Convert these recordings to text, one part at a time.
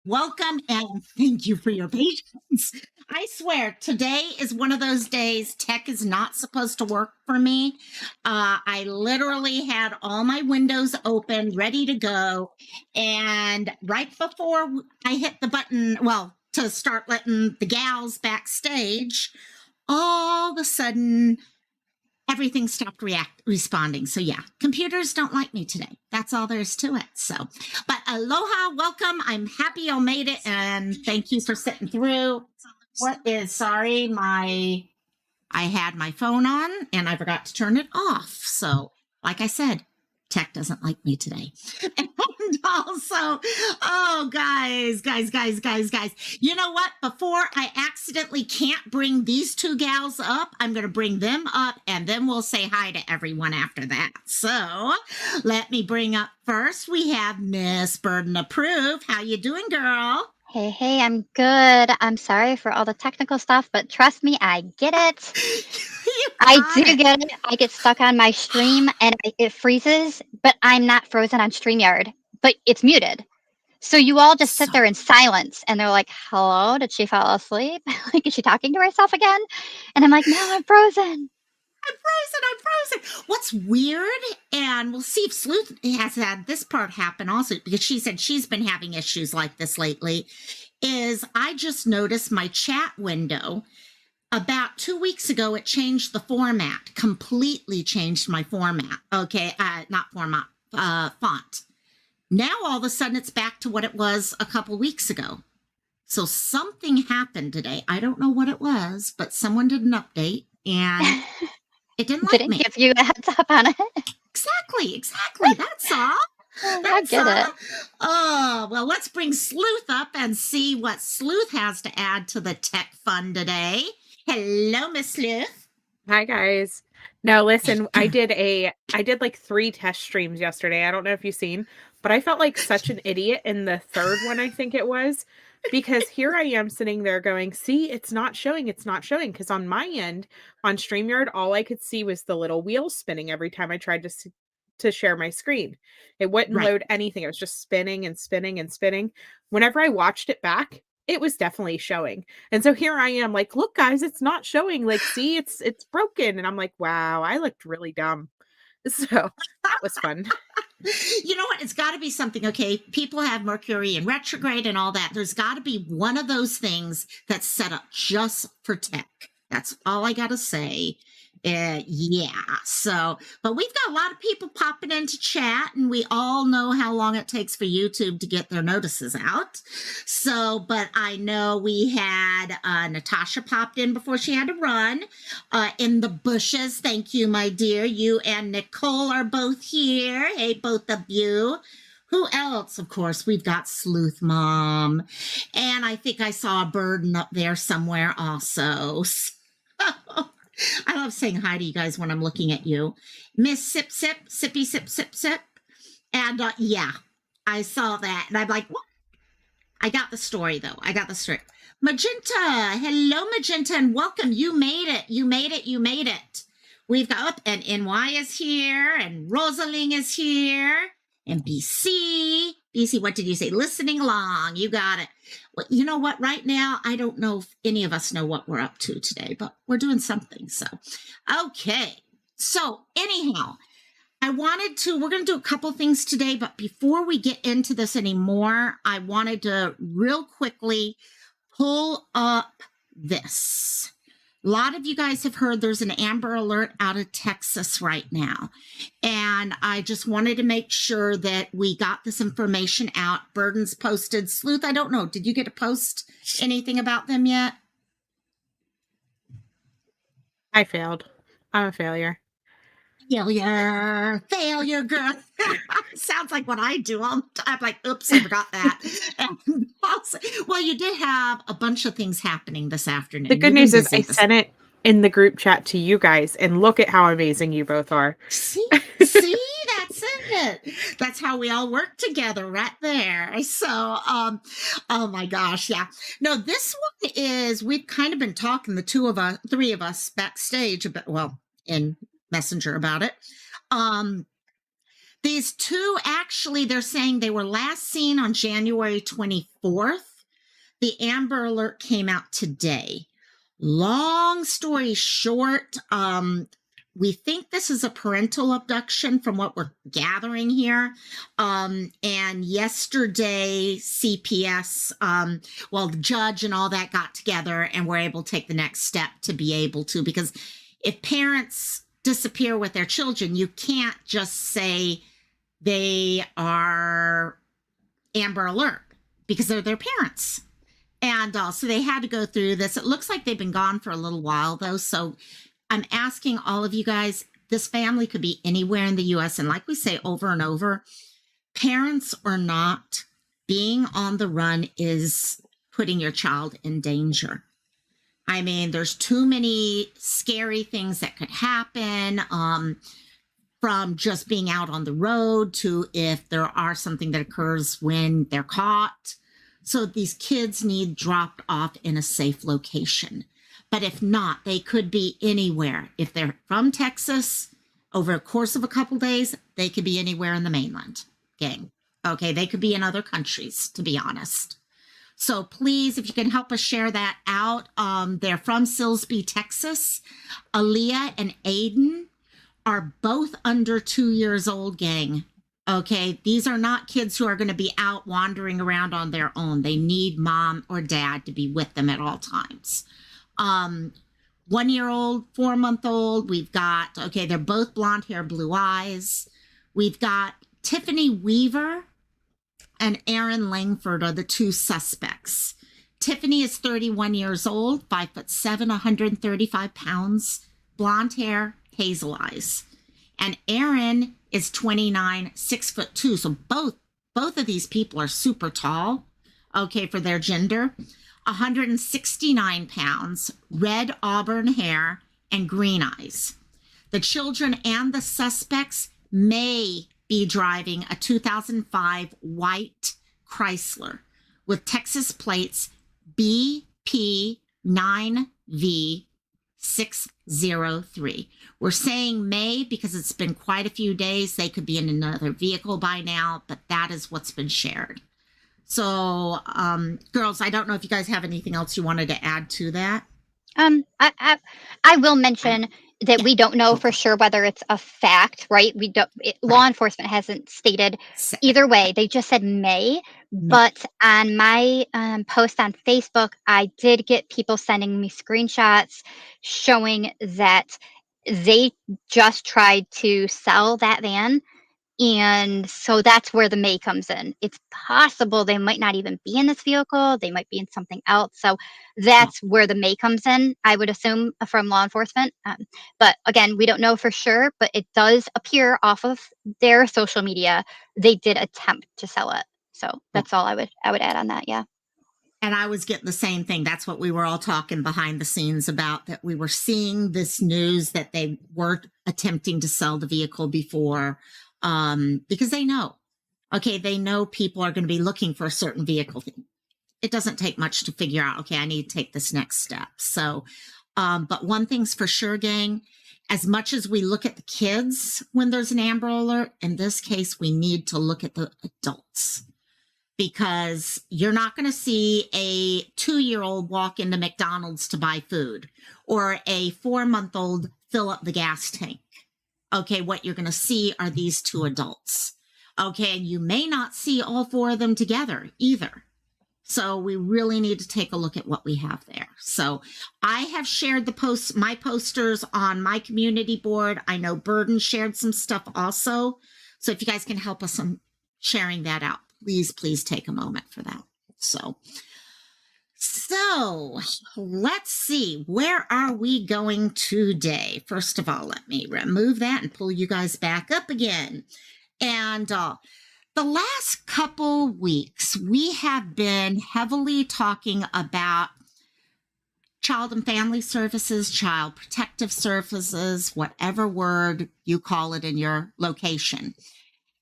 Welcome and thank you for your patience. I swear, today is one of those days tech is not supposed to work for me. I literally had all my windows open, ready to go. And right before I hit the button, well, to start letting the gals backstage, all of a sudden everything stopped responding. So yeah, computers don't like me today. That's all there is to it. So, but aloha, welcome. I'm happy you made it, and thank you for sitting through. What is sorry, I had my phone on and I forgot to turn it off. So, like I said, tech doesn't like me today. And also, oh, guys, you know what? Before I accidentally can't bring these two gals up, I'm going to bring them up and then we'll say hi to everyone after that. So let me bring up first, we have Miss Burden Approved. How you doing, girl? Hey, I'm good. I'm sorry for all the technical stuff, but trust me, I get it. You I got do it. get it. I get stuck on my stream and it freezes, but I'm not frozen on StreamYard, but it's muted. So you all just sit So there in silence and they're like, hello, did she fall asleep? Like, is she talking to herself again? And I'm like, no, I'm frozen. I'm frozen. What's weird, and we'll see if Sleuth has had this part happen also, because she said she's been having issues like this lately, is I just noticed my chat window about 2 weeks ago, it changed the format, completely changed my format. Okay, not format, font. Now all of a sudden it's back to what it was a couple weeks ago. So something happened today. I don't know what it was, but someone did an update and it didn't like Didn't me. give you a heads up on it. Exactly. That's all. I That's get all. it. Oh, well, let's bring Sleuth up and see what Sleuth has to add to the tech fun today. Hello, Miss Sleuth. Hi guys. No, listen, I did like 3 test streams yesterday. I don't know if you've seen, but I felt like such an idiot in the third one, I think it was, because here I am sitting there going, see, it's not showing, it's not showing. Because on my end, on StreamYard, all I could see was the little wheel spinning every time I tried to share my screen. It wouldn't Right. load anything. It was just spinning and spinning and spinning. Whenever I watched it back, it was definitely showing. And so here I am like, look guys, it's not showing. Like, see, it's broken. And I'm like, wow, I looked really dumb. So that was fun. You know what? It's got to be something. Okay, people have Mercury in retrograde and all that. There's got to be one of those things that's set up just for tech. That's all I got to say. Yeah. So, but we've got a lot of people popping into chat, and we all know how long it takes for YouTube to get their notices out. So, but I know we had Natasha popped in before she had to run in the bushes. Thank you, my dear. You and Nicole are both here. Hey, both of you. Who else? Of course, we've got Sleuth Mom. And I think I saw a Burden up there somewhere also. So, I love saying hi to you guys when I'm looking at you. Miss Sip Sip, Sippy Sip Sip Sip. And yeah, I saw that. And I'm like, what? I got the story, though. I got the story. Magenta. Hello, Magenta, and welcome. You made it. You made it. You made it. We've got up, and NY is here, and Rosaling is here, and BC. BC, what did you say? Listening along. You got it. Well, you know what? Right now, I don't know if any of us know what we're up to today, but we're doing something. So, okay. So, anyhow, we're going to do a couple things today, but before we get into this anymore, I wanted to real quickly pull up this. A lot of you guys have heard there's an Amber Alert out of Texas right now. And I just wanted to make sure that we got this information out. Burden's posted. Sleuth, I don't know. Did you get to post anything about them yet? I failed. I'm a failure. Failure, girl. Sounds like what I do all the time. Like, oops, I forgot that. And also, well, you did have a bunch of things happening this afternoon. The good You've been news is I busy. sent it in the group chat to you guys, and look at how amazing you both are. See, that's it. That's how we all work together right there. So, oh my gosh, yeah. No, this one is, we've kind of been talking, three of us backstage about, well, in Messenger about it. These two, actually, they're saying they were last seen on January 24th. The Amber Alert came out today. Long story short, we think this is a parental abduction from what we're gathering here. And yesterday, CPS, the judge and all that got together and were able to take the next step to be able to, because if parents disappear with their children, you can't just say they are Amber Alert because they're their parents. And so they had to go through this. It looks like they've been gone for a little while, though. So I'm asking all of you guys, this family could be anywhere in the U.S. And like we say over and over, parents or not, being on the run is putting your child in danger. I mean, there's too many scary things that could happen, from just being out on the road to if there are something that occurs when they're caught. So these kids need dropped off in a safe location. But if not, they could be anywhere. If they're from Texas, over a course of a couple days, they could be anywhere in the mainland, gang. Okay, they could be in other countries, to be honest. So please, if you can help us share that out. They're from Silsbee, Texas. Aaliyah and Aiden are both under 2 years old, gang. Okay, these are not kids who are going to be out wandering around on their own. They need mom or dad to be with them at all times. 1 year old, 4 month old. We've got, okay, they're both blonde hair, blue eyes. We've got Tiffany Weaver and Aaron Langford are the two suspects. Tiffany is 31 years old, 5'7", 135 pounds, blonde hair, hazel eyes. And Aaron is 29, 6'2". So both of these people are super tall, okay, for their gender. 169 pounds, red auburn hair, and green eyes. The children and the suspects may be driving a 2005 white Chrysler with Texas plates BP9V603. We're saying may because it's been quite a few days. They could be in another vehicle by now, but that is what's been shared. So, girls, I don't know if you guys have anything else you wanted to add to that. I will mention that we don't know for sure whether it's a fact, right? Law enforcement hasn't stated either way. They just said may. But on my post on Facebook, I did get people sending me screenshots showing that they just tried to sell that van. And so that's where the may comes in. It's possible they might not even be in this vehicle. They might be in something else. So that's where the may comes in, I would assume, from law enforcement. But again, we don't know for sure, but it does appear off of their social media. They did attempt to sell it. So that's all I would add on that. Yeah. And I was getting the same thing. That's what we were all talking behind the scenes about, that we were seeing this news that they were attempting to sell the vehicle before. Because they know, okay, they know people are going to be looking for a certain vehicle. It doesn't take much to figure out, okay, I need to take this next step. So, but one thing's for sure, gang, as much as we look at the kids when there's an Amber Alert, in this case, we need to look at the adults, because you're not going to see a 2-year-old walk into McDonald's to buy food or a 4-month-old fill up the gas tank. Okay, what you're going to see are these two adults. Okay, and you may not see all 4 of them together either. So we really need to take a look at what we have there. So I have shared my posters on my community board. I know Burden shared some stuff also. So if you guys can help us on sharing that out, please take a moment for that. So let's see, where are we going today? First of all, let me remove that and pull you guys back up again. And the last couple weeks, we have been heavily talking about child and family services, child protective services, whatever word you call it in your location.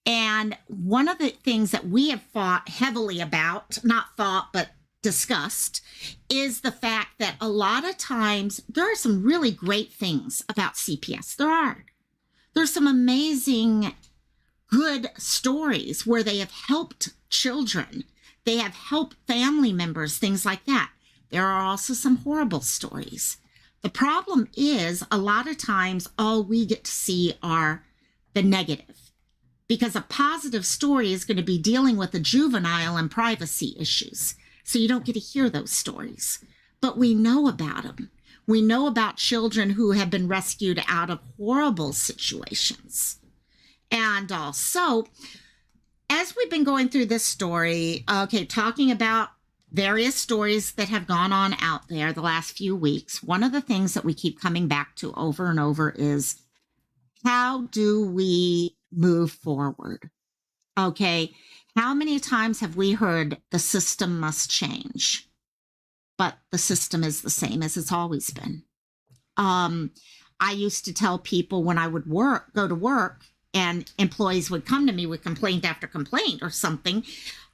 And one of the things that we have fought heavily about, not fought, but discussed, is the fact that a lot of times there are some really great things about CPS. There's some amazing good stories where they have helped children, they have helped family members, things like that. There are also some horrible stories. The problem is a lot of times all we get to see are the negative, because a positive story is going to be dealing with a juvenile and privacy issues. So you don't get to hear those stories, but we know about them. We know about children who have been rescued out of horrible situations. And also, as we've been going through this story, talking about various stories that have gone on out there the last few weeks, one of the things that we keep coming back to over and over is, how do we move forward? Okay, how many times have we heard the system must change? But the system is the same as it's always been. I used to tell people when I would go to work, and employees would come to me with complaint after complaint or something.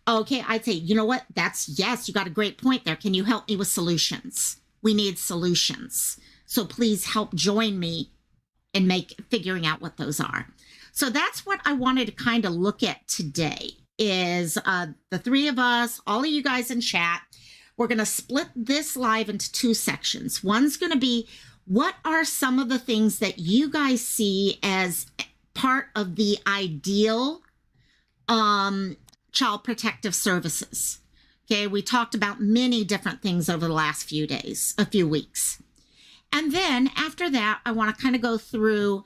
Okay, I'd say, you know what? Yes, you got a great point there. Can you help me with solutions? We need solutions. So please help join me in figuring out what those are. So that's what I wanted to kind of look at today is the three of us, all of you guys in chat. We're going to split this live into two sections. One's going to be, what are some of the things that you guys see as part of the ideal child protective services? Okay, we talked about many different things over the last few weeks. And then after that, I want to kind of go through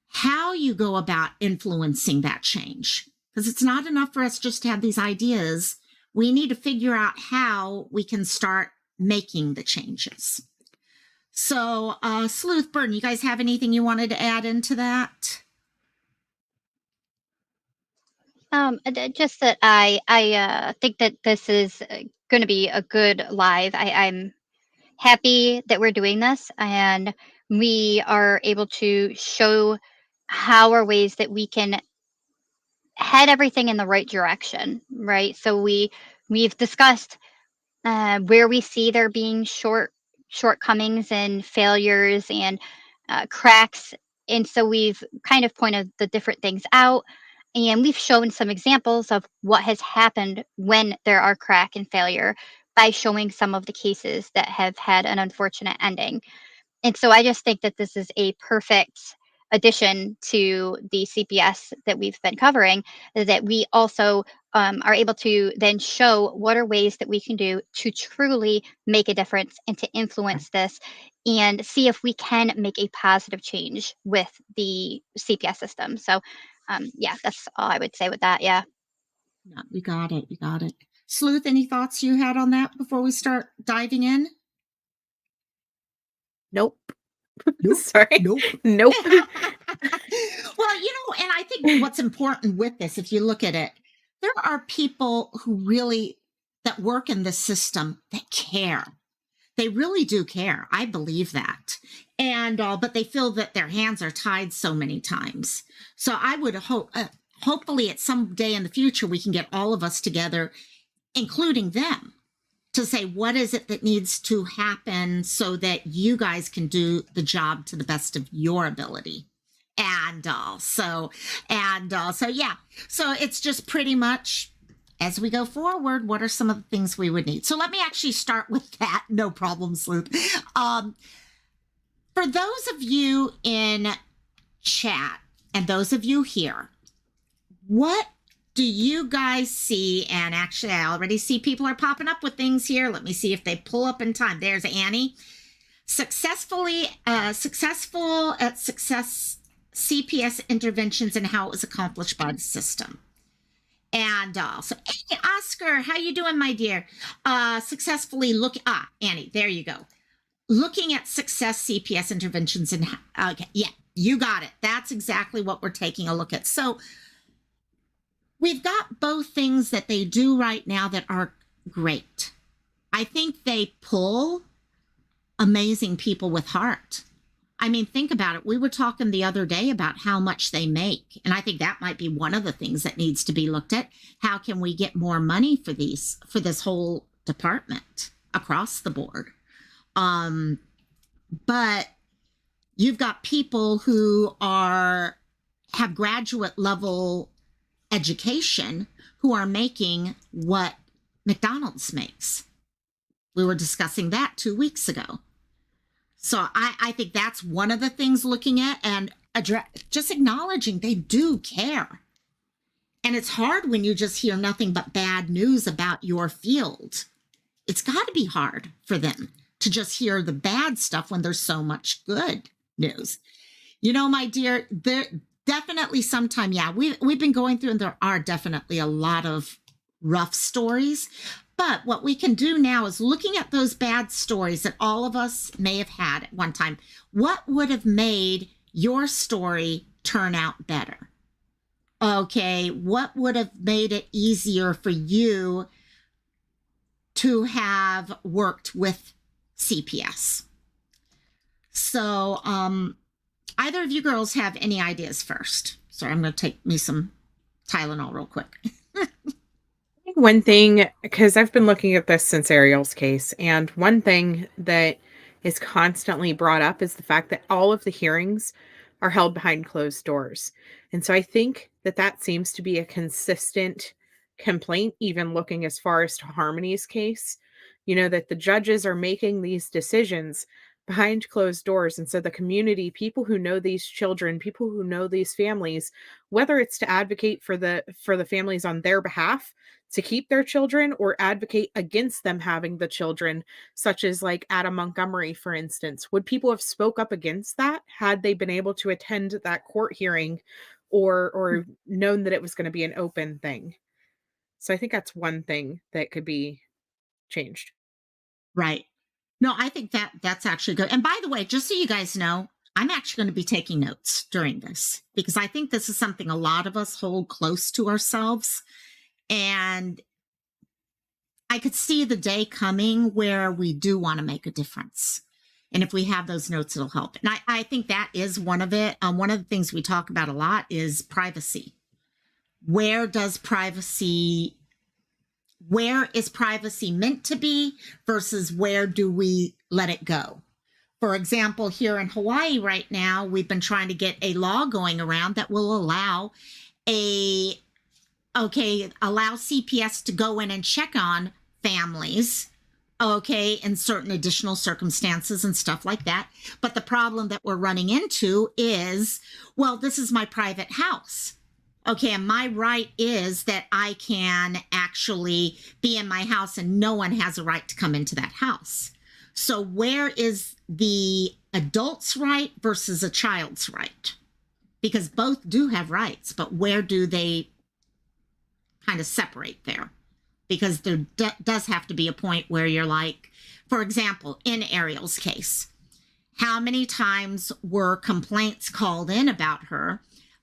how you go about influencing that change. Because it's not enough for us just to have these ideas. We need to figure out how we can start making the changes. So, Sleuth, Burton, you guys have anything you wanted to add into that? Just that I think that this is going to be a good live. I'm happy that we're doing this and we are able to show how are ways that we can head everything in the right direction, right? So we've discussed where we see there being shortcomings and failures and cracks, and so we've kind of pointed the different things out, and we've shown some examples of what has happened when there are crack and failure by showing some of the cases that have had an unfortunate ending. And so I just think that this is a perfect addition to the CPS that we've been covering, that we also are able to then show what are ways that we can do to truly make a difference and to influence this and see if we can make a positive change with the CPS system. So yeah, that's all I would say with that. Yeah. No, you got it. You got it. Sleuth, any thoughts you had on that before we start diving in? Nope. Nope. Sorry. Nope. Nope. Well, and I think what's important with this, if you look at it, there are people that work in the system that care. They really do care. I believe that. And, but they feel that their hands are tied so many times. So I would hopefully at some day in the future, we can get all of us together, including them, to say, what is it that needs to happen so that you guys can do the job to the best of your ability? And so yeah. So it's just pretty much, as we go forward, what are some of the things we would need? So let me actually start with that. No problem, Sleuth. For those of you in chat and those of you here, what do you guys see? And actually, I already see people are popping up with things here. Let me see if they pull up in time. There's Annie. Successful at success CPS interventions and how it was accomplished by the system. And so, hey, Oscar, how you doing, my dear? Annie, there you go. Looking at success CPS interventions and okay, yeah, you got it. That's exactly what we're taking a look at. So we've got both things that they do right now that are great. I think they pull amazing people with heart. I mean, think about it. We were talking the other day about how much they make. And I think that might be one of the things that needs to be looked at. How can we get more money for this whole department across the board? But you've got people who have graduate level education who are making what McDonald's makes. We were discussing that 2 weeks ago. So I think that's one of the things looking at, and just acknowledging they do care. And it's hard when you just hear nothing but bad news about your field. It's got to be hard for them to just hear the bad stuff when there's so much good news. You know, my dear, there definitely sometime, yeah, we've been going through, and there are definitely a lot of rough stories. But what we can do now is looking at those bad stories that all of us may have had at one time. What would have made your story turn out better? Okay, what would have made it easier for you to have worked with CPS? So, either of you girls have any ideas first? Sorry, I'm going to take me some Tylenol real quick. One thing, because I've been looking at this since Ariel's case, and one thing that is constantly brought up is the fact that all of the hearings are held behind closed doors. And so I think that that seems to be a consistent complaint, even looking as far as to Harmony's case, that the judges are making these decisions behind closed doors. And so the community, people who know these children, people who know these families, whether it's to advocate for the families on their behalf to keep their children or advocate against them having the children, such as like Adam Montgomery, for instance. Would people have spoke up against that had they been able to attend that court hearing or known that it was going to be an open thing? So I think that's one thing that could be changed. Right. No, I think that's actually good. And by the way, just so you guys know, I'm actually going to be taking notes during this, because I think this is something a lot of us hold close to ourselves. And I could see the day coming where we do want to make a difference. And if we have those notes, it'll help. And I think that is one of it. One of the things we talk about a lot is privacy. Where is privacy meant to be versus where do we let it go? For example, here in Hawaii right now, we've been trying to get a law going around that will allow CPS to go in and check on families, in certain additional circumstances and stuff like that. But the problem that we're running into is, well, this is my private house. Okay, and my right is that I can actually be in my house and no one has a right to come into that house. So where is the adult's right versus a child's right? Because both do have rights, but where do they kind of separate there? Because there does have to be a point where you're like, for example, in Ariel's case, how many times were complaints called in about her,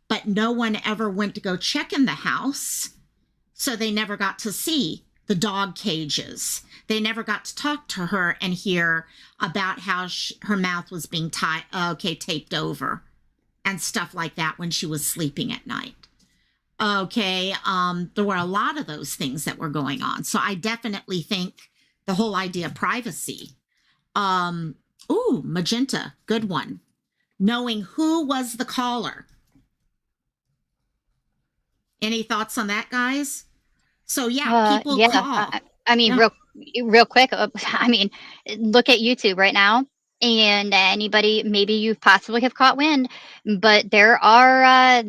but no one ever went to go check in the house, so they never got to see the dog cages. They never got to talk to her and hear about how her mouth was being taped over and stuff like that when she was sleeping at night. There were a lot of those things that were going on. So I definitely think the whole idea of privacy. Magenta, good one. Knowing who was the caller. Any thoughts on that, guys? So people call. I mean, real quick. I mean, look at YouTube right now, and anybody, maybe you possibly have caught wind, but there are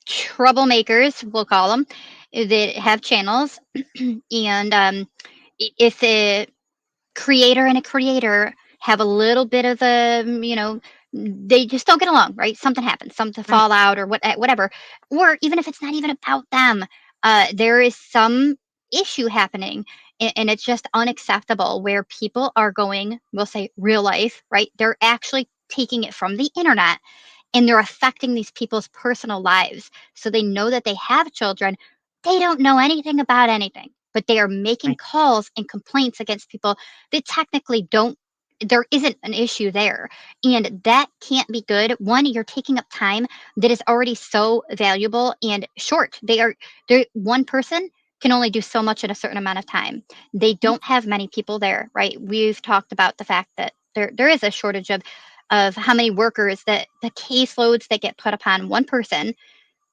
troublemakers, we'll call them, that have channels, and if a creator and a creator have a little bit of they just don't get along, right? Something happens, something fall out or whatever. Or even if it's not even about them, there is some issue happening, and it's just unacceptable where people are going, we'll say real life, right? They're actually taking it from the internet and they're affecting these people's personal lives. So they know that they have children. They don't know anything about anything, but they are making calls and complaints against people that technically don't. There isn't an issue there. And that can't be good. One, you're taking up time that is already so valuable and short. One person can only do so much in a certain amount of time. They don't have many people there, right? We've talked about the fact that there is a shortage of how many workers, that the caseloads that get put upon one person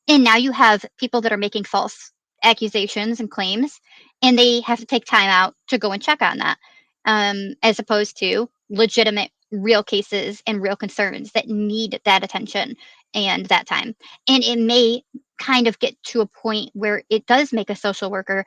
And now you have people that are making false accusations and claims, and they have to take time out to go and check on that, as opposed to legitimate, real cases and real concerns that need that attention and that time. And it may kind of get to a point where it does make a social worker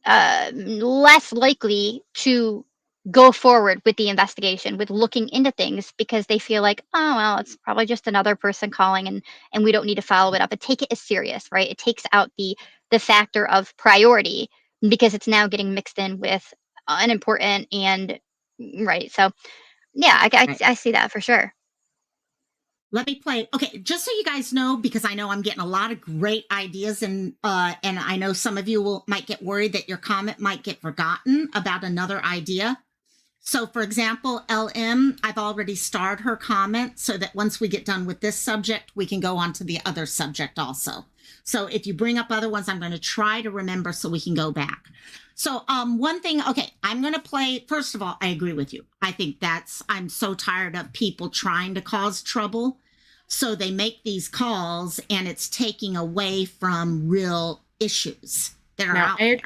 less likely to go forward with the investigation, with looking into things because they feel like, oh well, it's probably just another person calling, and we don't need to follow it up and take it as serious, right? It takes out the factor of priority because it's now getting mixed in with unimportant and right. So yeah, Right. I see that for sure. Let me play. Okay, just so you guys know, because I know I'm getting a lot of great ideas, and I know some of you might get worried that your comment might get forgotten about another idea. So, for example, LM, I've already starred her comment so that once we get done with this subject, we can go on to the other subject also. So, if you bring up other ones, I'm going to try to remember so we can go back. So, one thing, okay, I'm going to play. First of all, I agree with you. I think I'm so tired of people trying to cause trouble. So, they make these calls and it's taking away from real issues that are Now, out there.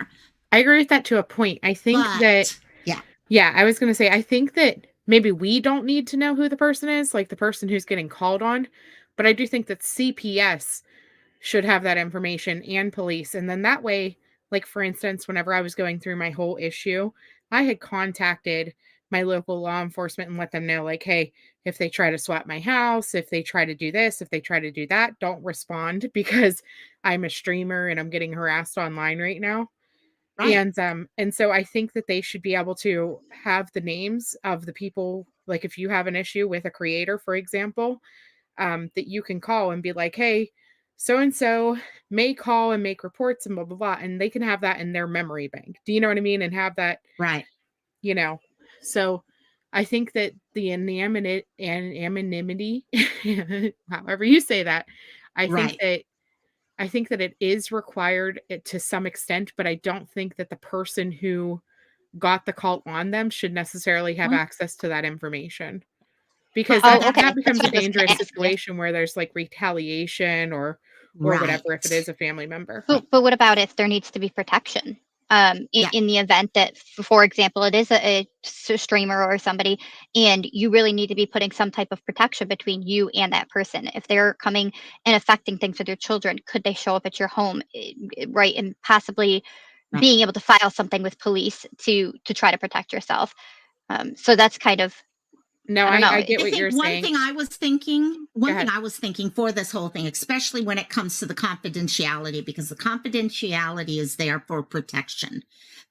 I agree with that to a point. I think that, yeah. yeah, I was going to say, I think that maybe we don't need to know who the person is, like the person who's getting called on. But I do think that CPS should have that information and police. And then that way, like for instance, whenever I was going through my whole issue, I had contacted my local law enforcement and let them know, like, hey, if they try to swap my house, if they try to do this, if they try to do that, don't respond because I'm a streamer and I'm getting harassed online right now. Right. And so I think that they should be able to have the names of the people, like if you have an issue with a creator, for example, that you can call and be like, hey, so and so may call and make reports and blah blah blah, and they can have that in their memory bank. Do you know what I mean? And have that, Right. you know. So I think that the anonymity, however you say that, I think Right. that I think that it is required to some extent, but I don't think that the person who got the call on them should necessarily have Mhm. access to that information. Well, Because and Oh, that's okay. that That's becomes what a I was going to dangerous ask you. situation where there's, like, retaliation or whatever if it right. is a family member. Right. But what about if there needs to be protection? Yeah. In the event that, for example, it is a streamer or somebody, and you really need to be putting some type of protection between you and that person. If they're coming and affecting things with your children, could they show up at your home, right, and possibly Right. being able to file something with police to try to protect yourself? So that's kind of, No, I don't know. I get I what think you're saying. Go one thing ahead. I was thinking for this whole thing, especially when it comes to the confidentiality, because the confidentiality is there for protection.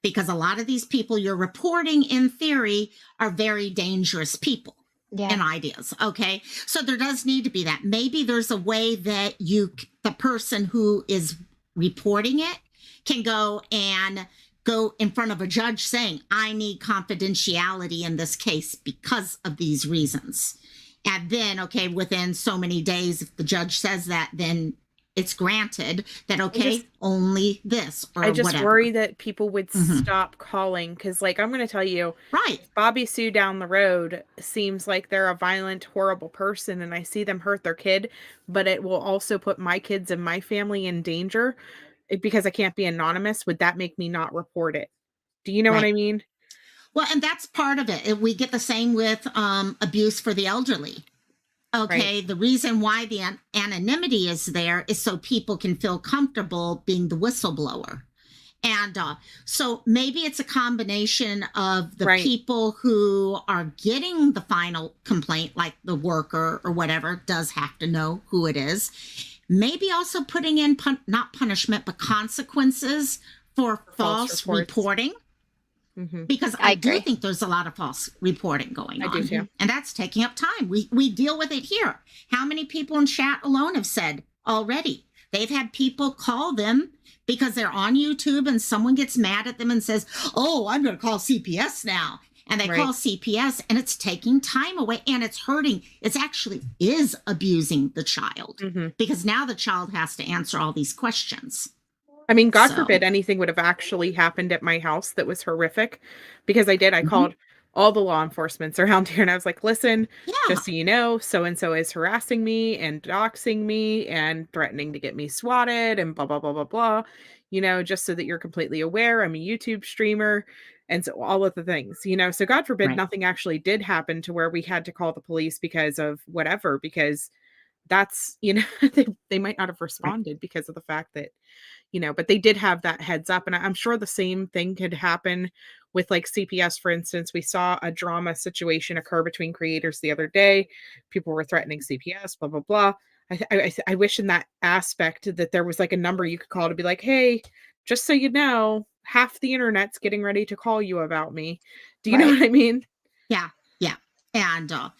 Because a lot of these people you're reporting in theory are very dangerous people Yeah. and ideas. Okay. So there does need to be that. Maybe there's a way that the person who is reporting it can go in front of a judge saying, I need confidentiality in this case because of these reasons. And then, okay, within so many days, if the judge says that, then it's granted that, okay, only this or I just whatever. worry that people would Mm-hmm. stop calling because, like, I'm gonna tell you, Right. Bobby Sue down the road seems like they're a violent, horrible person, and I see them hurt their kid, but it will also put my kids and my family in danger, because I can't be anonymous. Would that make me not report it? Do you know what Right. I mean? Well, and that's part of it. We get the same with abuse for the elderly. Right. Okay, the reason why the anonymity is there is so people can feel comfortable being the whistleblower. And so maybe it's a combination of the Right. people who are getting the final complaint, like the worker or whatever, does have to know who it is. Maybe also putting in not punishment, but consequences for false reports. reporting. Mhm. Because I I do agree. think there's a lot of false reporting going I on. do too. And that's taking up time. We deal with it here. How many people in chat alone have said already they've had people call them because they're on YouTube and someone gets mad at them and says, oh, I'm going to call CPS now. And they call Right. CPS and it's taking time away and it's hurting. It's actually is abusing the child Mhm. because now the child has to answer all these questions. I mean, God So, forbid anything would have actually happened at my house that was horrific, because I mhm. called all the law enforcement's around here. And I was like, listen, Yeah. just so you know, so and so is harassing me and doxing me and threatening to get me swatted and blah, blah, blah, blah, blah. Just so that you're completely aware, I'm a YouTube streamer. And so all of the things, so God forbid Right. nothing actually did happen to where we had to call the police because of whatever, because that's, they might not have Right. responded because of the fact that but they did have that heads up. And I'm sure the same thing could happen with like CPS, for instance. We saw a drama situation occur between creators the other day. People were threatening CPS, blah, blah, blah. I wish in that aspect that there was like a number you could call to be like, hey, just so you know, half the internet's getting ready to call you about me. Do you know Right. what I mean? Yeah. Yeah. And I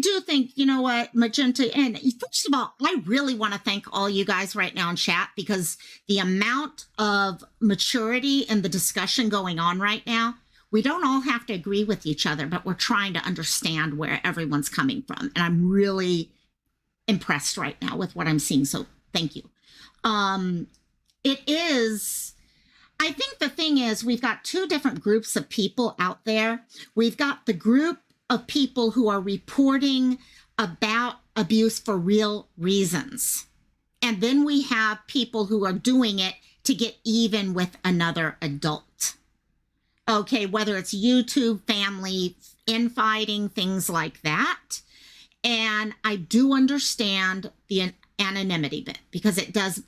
do think, you know what, Magenta, and first of all, I really want to thank all you guys right now in chat, because the amount of maturity in the discussion going on right now, we don't all have to agree with each other, but we're trying to understand where everyone's coming from. And I'm really impressed right now with what I'm seeing. So thank you. It is, I think the thing is, we've got two different groups of people out there. We've got the group of people who are reporting about abuse for real reasons. And then we have people who are doing it to get even with another adult. Okay, whether it's YouTube, family, infighting, things like that. And I do understand the anonymity bit, because it does,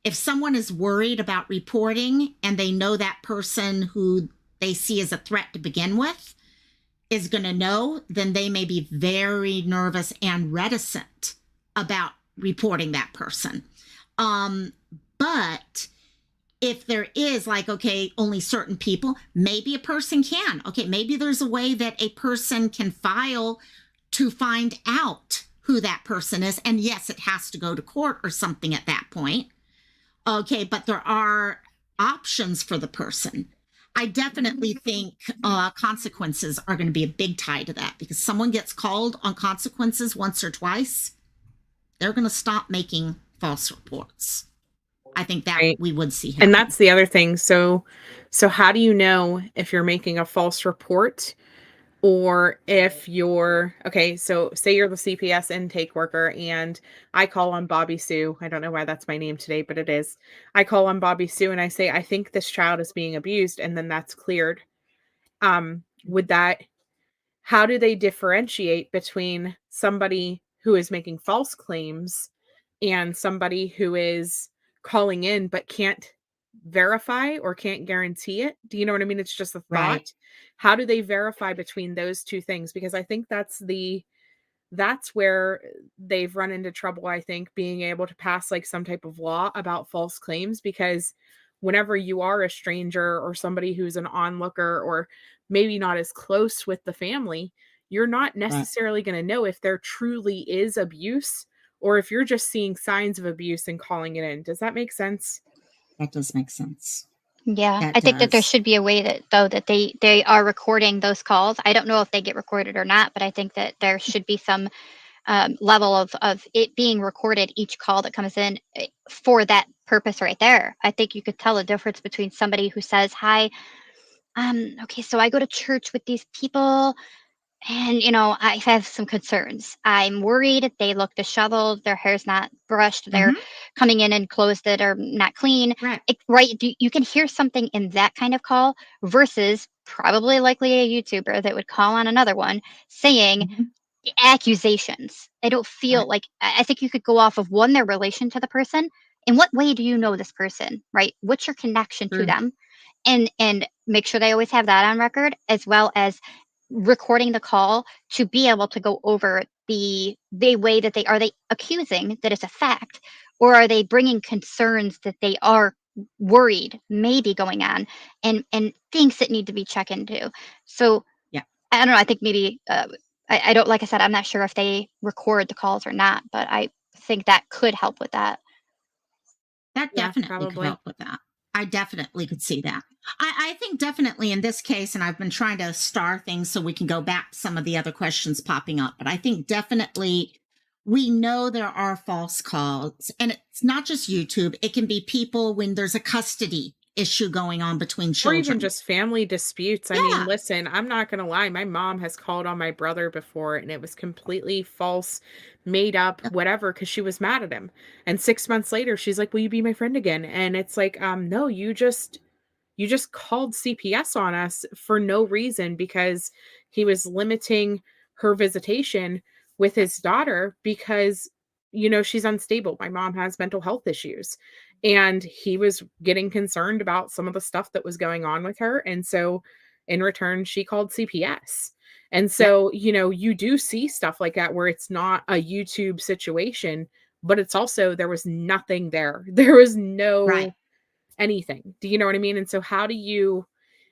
if someone is worried about reporting and they know that person who they see as a threat to begin with is going to know, then they may be very nervous and reticent about reporting that person. But if there is like, okay, only certain people, maybe a person can. Okay, maybe there's a way that a person can file to find out who that person is. And yes, it has to go to court or something at that point. Okay, but there are options for the person. I definitely think consequences are going to be a big tie to that, because someone gets called on consequences once or twice, they're going to stop making false reports. I think that Right. we would see happen. And that's the other thing. So how do you know if you're making a false report, or if you're okay, so say you're the CPS intake worker and I call on Bobby Sue. I don't know why that's my name today, but it is. I call on Bobby Sue and I say, I think this child is being abused, and then that's cleared. Would that, how do they differentiate between somebody who is making false claims and somebody who is calling in but can't verify or can't guarantee it? Do you know what I mean? It's just a Right. thought. How do they verify between those two things? Because I think that's where they've run into trouble, I think, being able to pass like some type of law about false claims, because whenever you are a stranger or somebody who's an onlooker or maybe not as close with the family, you're not necessarily going to know if there truly is abuse or if you're just seeing signs of abuse and calling it in. Does that make sense? That does make sense. Yeah, That I think that there does. should be a way that though that they are recording those calls. I don't know if they get recorded or not, but I think that there should be some level of it being recorded, each call that comes in for that purpose right there. I think you could tell a difference between somebody who says, "Hi, okay, so I go to church with these people, and I have some concerns. I'm worried they look disheveled, their hair's not brushed, they're coming in and clothes that are not clean." Right. Right? You can hear something in that kind of call versus probably likely a YouTuber that would call on another one saying accusations. I don't feel Right. like I think you could go off of one, their relation to the person. In what way do you know this person, right? What's your connection to True. them? And make sure they always have that on record, as well as recording the call to be able to go over the way that they accusing that it's a fact, or are they bringing concerns that they are worried may be going on, and things that need to be checked into. So Yeah. I don't know. I think maybe I don't, like I said, I'm not sure if they record the calls or not, but I think that could help with that. That Yeah, definitely could probably. help with that. I definitely could see that. I think definitely in this case, and I've been trying to star things so we can go back to some of the other questions popping up, but I think definitely we know there are false calls, and it's not just YouTube. It can be people when there's a custody issue going on between Or children. even just family disputes. I mean, Yeah. listen, I'm not gonna lie, my mom has called on my brother before, and it was completely false, made up, Yep. whatever, because she was mad at him. And 6 months later, she's like, "Will you be my friend again?" And it's like, no, you just called CPS on us for no reason because he was limiting her visitation with his daughter because, she's unstable. My mom has mental health issues. And he was getting concerned about some of the stuff that was going on with her. And so in return, she called CPS. And Yep. so, you do see stuff like that where it's not a YouTube situation, but it's also there was nothing there. There was Right. no anything. Do you know what I mean? And so how do you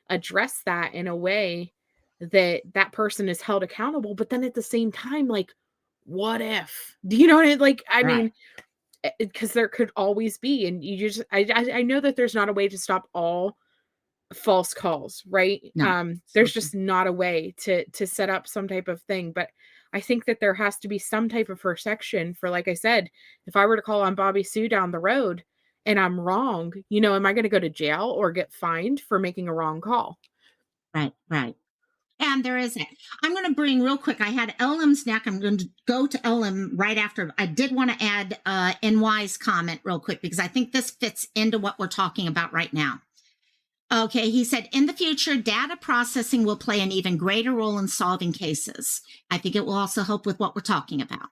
address that in a way that that person is held accountable, but then at the same time, like, what if? Do you know what I like? I Right. mean, because there could always be, and you just, I know that there's not a way to stop all false calls, right? No. There's Absolutely. just not a way to set up some type of thing, but I think that there has to be some type of protection for, like I said, if I were to call on Bobby Sue down the road and I'm wrong, am I going to go to jail or get fined for making a wrong call? Right. Right. And there is it. I'm going to bring real quick. I had LM's neck. I'm going to go to LM right after. I did want to add NY's comment real quick because I think this fits into what we're talking about right now. Okay, he said, in the future, data processing will play an even greater role in solving cases. I think it will also help with what we're talking about.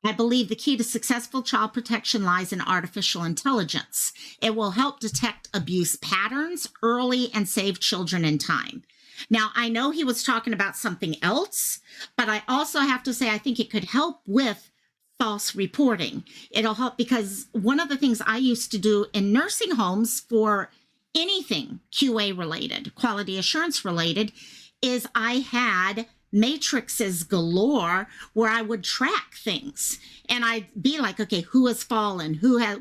I believe the key to successful child protection lies in artificial intelligence. It will help detect abuse patterns early and save children in time. Now, I know he was talking about something else, but I also have to say, I think it could help with false reporting. It'll help because one of the things I used to do in nursing homes for anything QA related, quality assurance related, is I had matrices galore where I would track things and I'd be like, okay, who has fallen?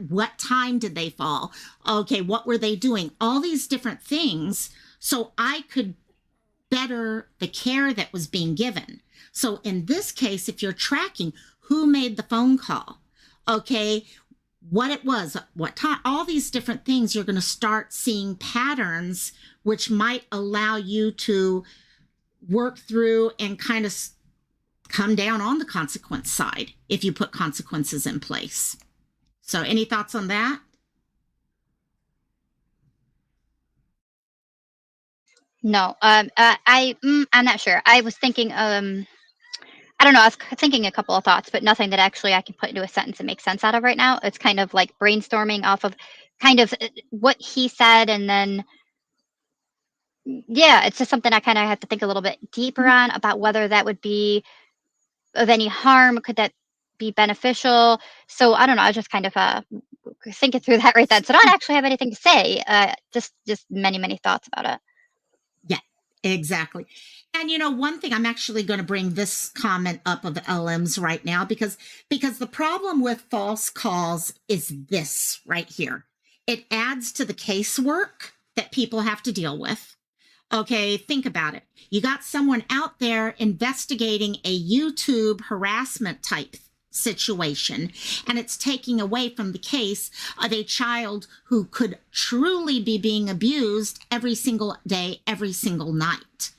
What time did they fall? Okay, what were they doing? All these different things. So I could better the care that was being given. So in this case, if you're tracking who made the phone call, okay, what it was, what time, all these different things, you're going to start seeing patterns, which might allow you to work through and kind of come down on the consequence side if you put consequences in place. So any thoughts on that? No, I'm not sure. I was thinking, I don't know. I was thinking a couple of thoughts, but nothing that actually I can put into a sentence and make sense out of right now. It's kind of like brainstorming off of kind of what he said, and then yeah, it's just something I kind of have to think a little bit deeper on about whether that would be of any harm. Could that be beneficial? So I don't know. I was just kind of thinking through that right then. So I don't actually have anything to say. Just many thoughts about it. Yeah, exactly. And one thing I'm actually going to bring this comment up of LM's right now because the problem with false calls is this right here. It adds to the casework that people have to deal with. Okay, think about it. You got someone out there investigating a YouTube harassment type situation, and it's taking away from the case of a child who could truly be being abused every single day, every single night.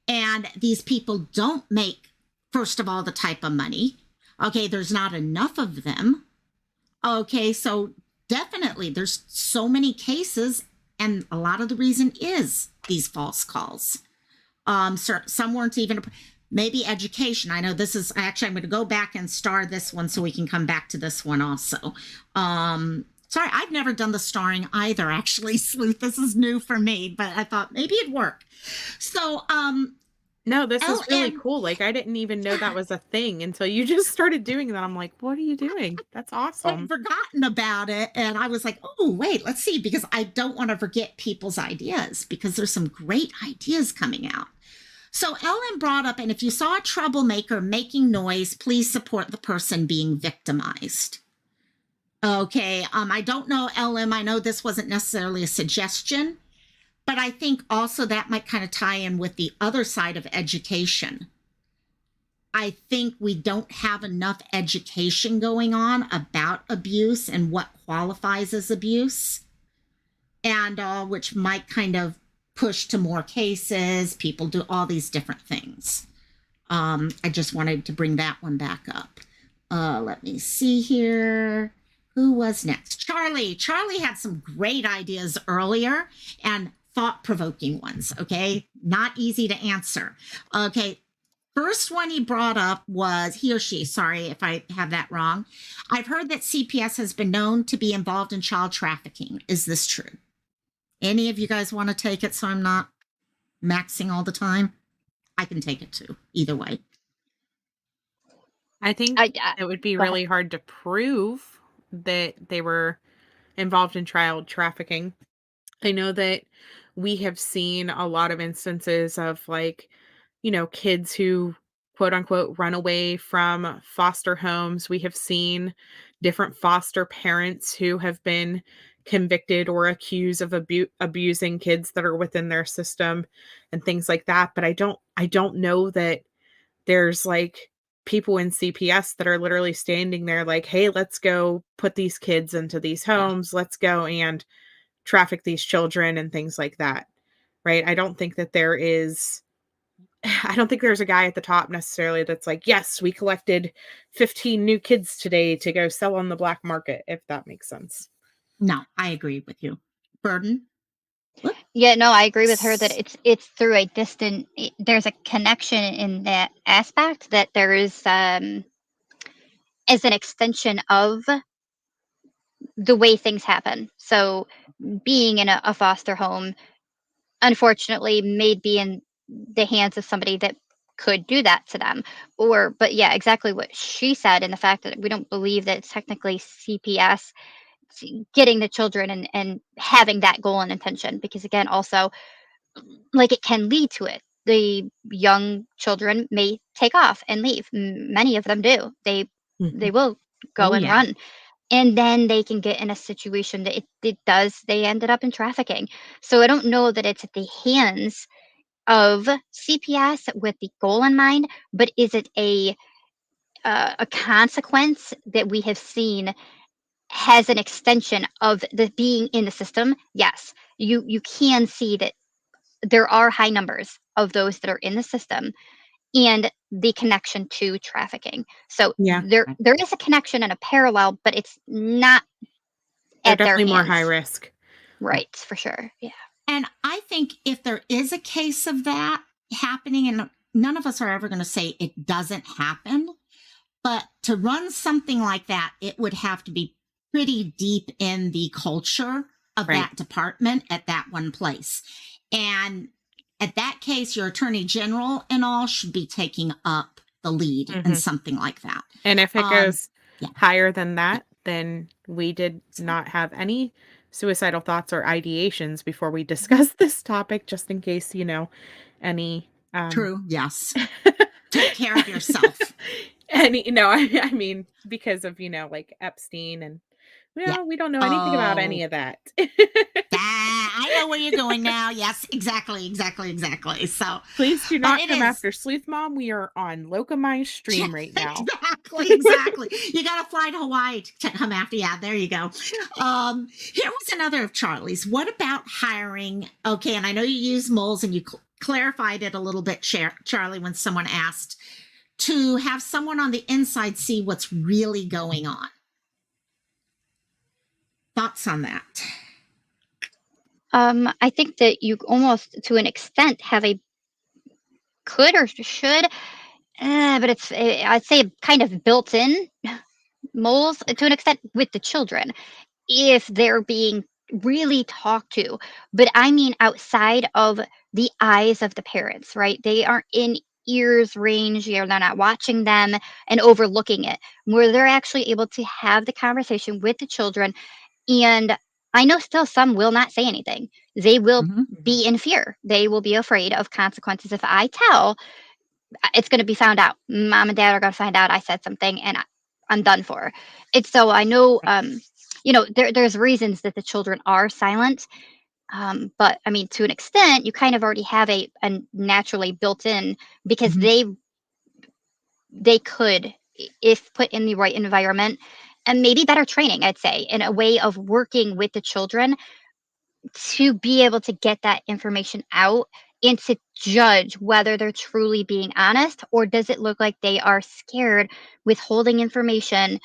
And these people don't make, first of all, the type of money. Okay, there's not enough of them. Okay, so definitely there's so many cases, and a lot of the reason is these false calls. Some weren't even, maybe education. I know this is, actually, I'm going to go back and star this one so we can come back to this one also. Sorry, I've never done the starring either, actually, Sleuth. This is new for me, but I thought maybe it'd work. So, No, this is really LM, cool. Like, I didn't even know that was a thing until you just started doing that. I'm like, what are you doing? That's I'd awesome. forgotten about it. And I was like, oh, wait, let's see, because I don't want to forget people's ideas because there's some great ideas coming out. So Ellen brought up, and if you saw a troublemaker making noise, please support the person being victimized. Okay, I don't know, LM, I know this wasn't necessarily a suggestion, but I think also that might kind of tie in with the other side of education. I think we don't have enough education going on about abuse and what qualifies as abuse. and which might kind of push to more cases. People do all these different things. I just wanted to bring that one back up. Let me see here. Who was next? Charlie. Charlie had some great ideas earlier and thought-provoking ones, okay? Not easy to answer. Okay, first one he brought up was, he or she, sorry if I have that wrong. I've heard that CPS has been known to be involved in child trafficking. Is this true? Any of you guys want to take it so I'm not maxing all the time? I can take it too, either way. I think it would be really hard to prove that they were involved in child trafficking. I know that we have seen a lot of instances of like, kids who quote unquote run away from foster homes. We have seen different foster parents who have been convicted or accused of abusing kids that are within their system and things like that. But I don't know that there's like people in CPS that are literally standing there like, hey, let's go put these kids into these homes. Let's go and traffic these children and things like that. Right. I don't think there's a guy at the top necessarily that's like, yes, we collected 15 new kids today to go sell on the black market, if that makes sense. No, I agree with you. Burden? Yeah, no, I agree with her that it's through a distant. There's a connection in that aspect that there is as an extension of the way things happen. So being in a foster home, unfortunately, may be in the hands of somebody that could do that to them. But yeah, exactly what she said, and the fact that we don't believe that it's technically CPS getting the children and having that goal and intention, because again, also, like, it can lead to it. The young children may take off and leave. Many of them do. They will go and run, and then they can get in a situation that it does. They ended up in trafficking. So I don't know that it's at the hands of CPS with the goal in mind, but is it a consequence that we have seen has an extension of the being in the system? Yes, you can see that there are high numbers of those that are in the system and the connection to trafficking. So Yeah. there is a connection and a parallel, but it's not They're at their definitely more hands. high risk. Right, for sure. Yeah. And I think if there is a case of that happening, and none of us are ever going to say it doesn't happen, but to run something like that, it would have to be pretty deep in the culture of that department at that one place. And at that case, your attorney general and all should be taking up the lead in something like that. And if it goes higher than that, then we did not have any suicidal thoughts or ideations before we discussed this topic, just in case, any. True. Yes. Take care of yourself. I mean, because of, like Epstein and, we don't know anything about any of that. I know where you're going now. Yes, exactly. So please do not come after Sleuth Mom. We are on Locomine stream right now. Exactly. You got to fly to Hawaii to come after. Yeah, there you go. Here was another of Charlie's. What about hiring? Okay, and I know you use moles and you clarified it a little bit, Charlie, when someone asked to have someone on the inside see what's really going on. Thoughts on that? I think that you almost, to an extent, could or should, but it's, I'd say, kind of built-in moles to an extent with the children, if they're being really talked to. But I mean outside of the eyes of the parents, right? They aren't in ears range, they're not watching them and overlooking it, where they're actually able to have the conversation with the children. And I know still some will not say anything. They will be in fear. They will be afraid of consequences. If I tell, it's going to be found out. Mom and dad are going to find out I said something and I'm done for. It's so I know, there's reasons that the children are silent. But I mean, to an extent, you kind of already have a naturally built in, because they could, if put in the right environment and maybe better training, I'd say, in a way of working with the children, to be able to get that information out and to judge whether they're truly being honest, or does it look like they are scared withholding information,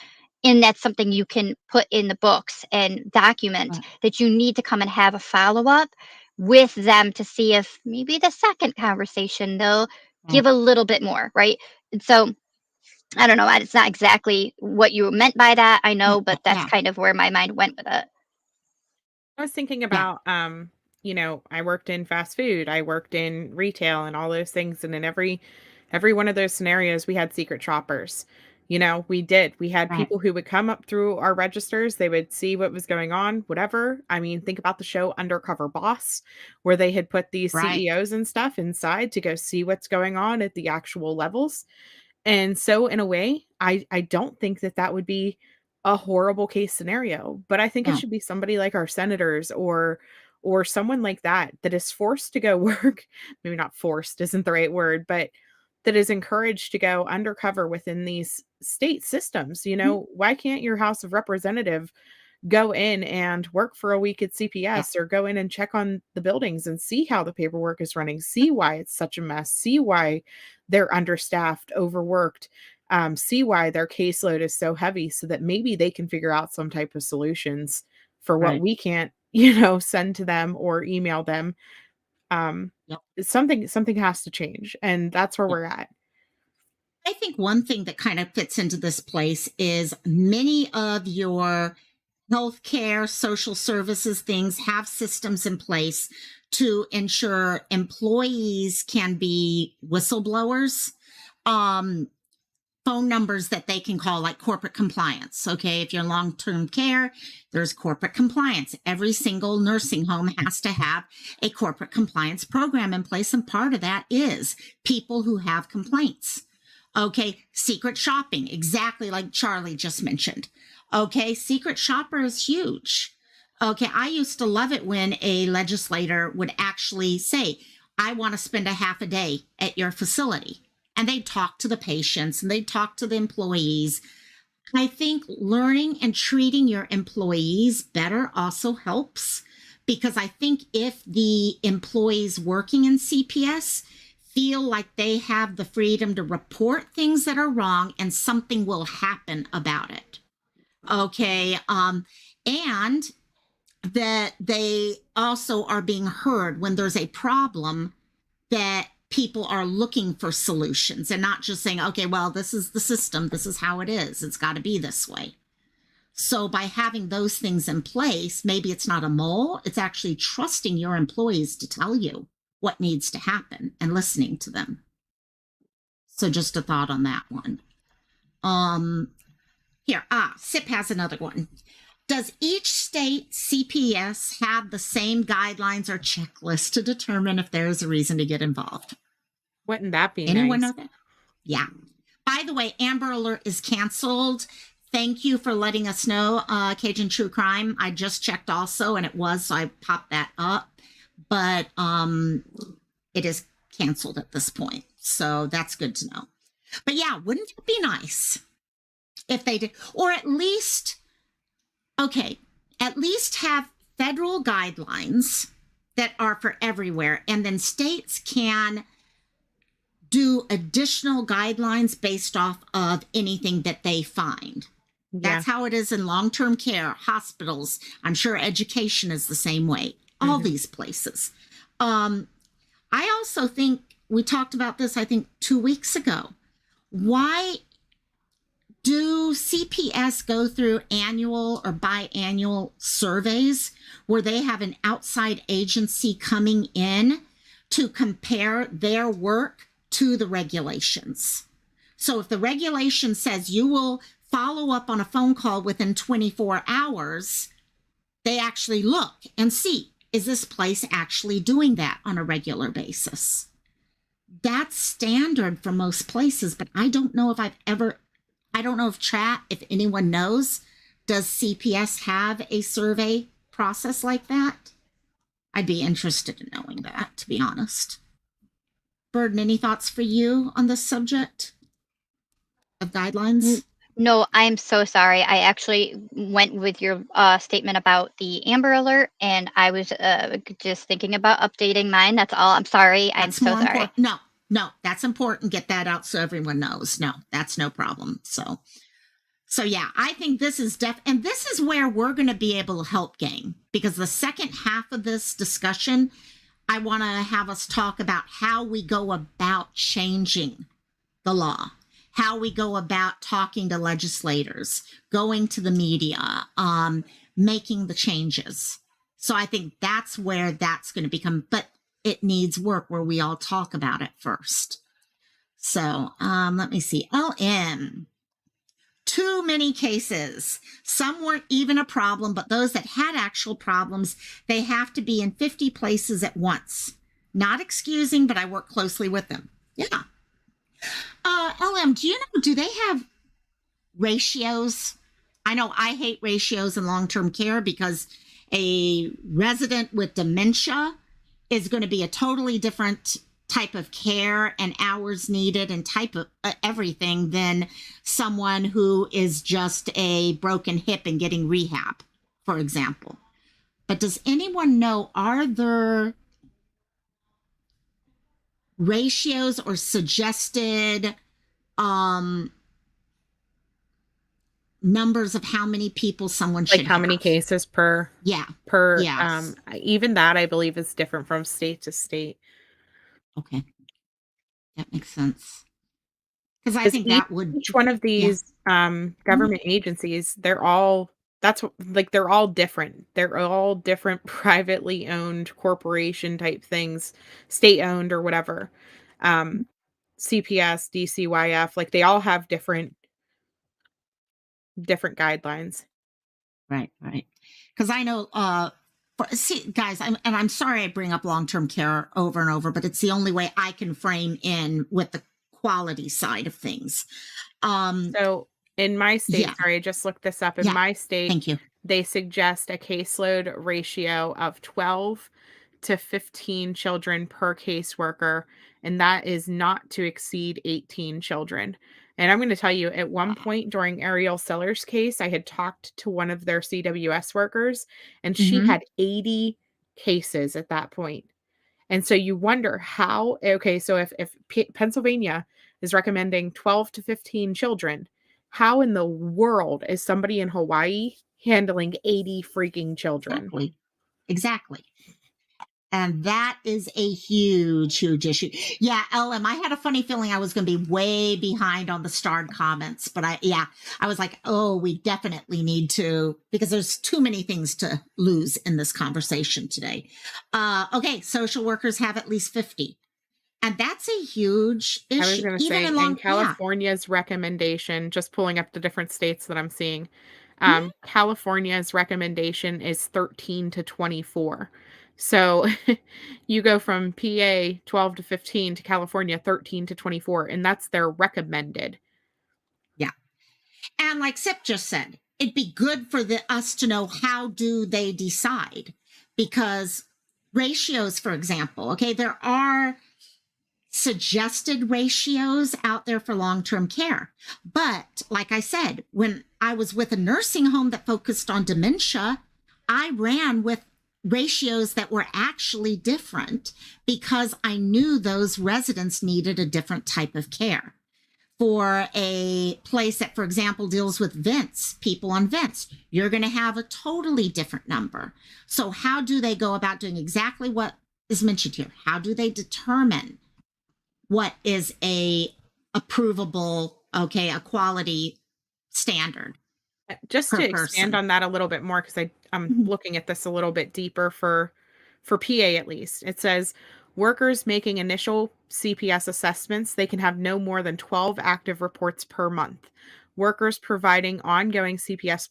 and that's something you can put in the books and document, Right. that you need to come and have a follow-up with them to see if maybe the second conversation they'll Right. give a little bit more, right? And so I don't know, it's not exactly what you meant by that, I Yeah. know, but that's Yeah. kind of where my mind went with it. I was thinking Yeah. about, I worked in fast food, I worked in retail and all those things, and in every one of those scenarios, we had secret shoppers. We did. We had Right. people who would come up through our registers, they would see what was going on, whatever. I mean, think about the show Undercover Boss, where they had put these Right. CEOs and stuff inside to go see what's going on at the actual levels. And so in a way, I don't think that that would be a horrible case scenario, but I think it No. should be somebody like our senators or someone like that that is forced to go work, maybe not forced isn't the right word, but that is encouraged to go undercover within these state systems. Mhm. Why can't your House of Representative go in and work for a week at Yeah. CPS or go in and check on the buildings and see how the paperwork is running, see why it's such a mess, see why they're understaffed, overworked, see why their caseload is so heavy so that maybe they can figure out some type of solutions for what Right. we can't, send to them or email them. Um, Yep. something has to change, and that's where Yeah. we're at. I think one thing that kind of fits into this place is many of your healthcare, social services things have systems in place to ensure employees can be whistleblowers. Um, Phone numbers that they can call, like corporate compliance. Okay, if you're in long-term care, there's corporate compliance. Every single nursing home has to have a corporate compliance program in place, and part of that is people who have complaints. Okay, secret shopping, exactly like Charlie just mentioned. Okay, secret shopper is huge. Okay, I used to love it when a legislator would actually say, I want to spend a half a day at your facility. And they'd talk to the patients and they'd talk to the employees. I think learning and treating your employees better also helps, because I think if the employees working in CPS feel like they have the freedom to report things that are wrong and something will happen about it. Okay. And that they also are being heard when there's a problem, that people are looking for solutions and not just saying, okay, well, this is the system. This is how it is. It's got to be this way. So by having those things in place, maybe it's not a mole. It's actually trusting your employees to tell you what needs to happen and listening to them. So just a thought on that one. Here, SIP has another one. Does each state CPS have the same guidelines or checklists to determine if there is a reason to get involved? Wouldn't that be Anyone nice? know that? Yeah. By the way, Amber Alert is canceled. Thank you for letting us know, Cajun True Crime. I just checked also, and it was, so I popped that up. But it is canceled at this point. So that's good to know. But yeah, wouldn't it be nice if they did? Or at least, okay, at least have federal guidelines that are for everywhere, and then states can do additional guidelines based off of anything that they find. Yeah. That's how it is in long-term care, hospitals. I'm sure education is the same way. All these places. I also think we talked about this, I think 2 weeks ago. Why do CPS go through annual or biannual surveys where they have an outside agency coming in to compare their work to the regulations? So if the regulation says you will follow up on a phone call within 24 hours, they actually look and see, is this place actually doing that on a regular basis? That's standard for most places, but I don't know if if anyone knows, does CPS have a survey process like that? I'd be interested in knowing that, to be honest. Burden, any thoughts for you on this subject of guidelines? No, I'm so sorry. I actually went with your statement about the Amber Alert, and I was just thinking about updating mine. That's all. I'm sorry. I'm That's so more sorry. important. No, that's important. Get that out so everyone knows. No, that's no problem. So yeah, I think this is and this is where we're going to be able to help gang, because the second half of this discussion, I want to have us talk about how we go about changing the law, how we go about talking to legislators, going to the media, making the changes. So I think that's where that's going to become, but it needs work where we all talk about it first. So let me see. LM. Too many cases. Some weren't even a problem, but those that had actual problems, they have to be in 50 places at once. Not excusing, but I work closely with them. Yeah. LM, do you know, do they have ratios? I know I hate ratios in long-term care because a resident with dementia is going to be a totally different type of care and hours needed and type of everything than someone who is just a broken hip and getting rehab, for example. But does anyone know, are there ratios or suggested numbers of how many people someone should Like how many have? cases per Yeah. per Yes. even that I believe is different from state to state. Okay. That makes sense. Because I Because think that would, each one of yeah. these government agencies, they're all they're all different. They're all different privately owned corporation type things, state owned or whatever. Um, CPS, DCYF, like they all have different guidelines. Right, right. Because I know, see, guys, I'm sorry I bring up long term care over and over, but it's the only way I can frame in with the quality side of things. So in my state, Yeah, sorry, I just looked this up. In yeah. my state, Thank you. they suggest a caseload ratio of 12 to 15 children per caseworker, and that is not to exceed 18 children. And I'm going to tell you, at one point during Ariel Seller's case, I had talked to one of their CWS workers, and she Mm-hmm. had 80 cases at that point. And so you wonder how, okay, so if Pennsylvania is recommending 12 to 15 children, how in the world is somebody in Hawaii handling 80 freaking children? Exactly. Exactly. And that is a huge, huge issue. Yeah, LM, I had a funny feeling I was going to be way behind on the starred comments, but I was like, oh, we definitely need to, because there's too many things to lose in this conversation today. Okay, social workers have at least 50. And that's a huge I was issue, going to even say, in in long, yeah. California's recommendation, just pulling up the different states that I'm seeing, Mhm. California's recommendation is 13 to 24. So you go from PA 12 to 15 to California 13 to 24, and that's their recommended. Yeah. And like Sip just said, it'd be good for us to know, how do they decide? Because ratios, for example, okay, there are suggested ratios out there for long-term care. But like I said, when I was with a nursing home that focused on dementia, I ran with ratios that were actually different because I knew those residents needed a different type of care. For a place that, for example, deals with vents, people on vents, you're going to have a totally different number. So how do they go about doing exactly what is mentioned here? How do they determine what is a approvable, okay, a quality standard Just per to expand person? on that a little bit more, because I'm Mhm. looking at this a little bit deeper for PA at least. It says workers making initial CPS assessments, they can have no more than 12 active reports per month. Workers providing ongoing CPS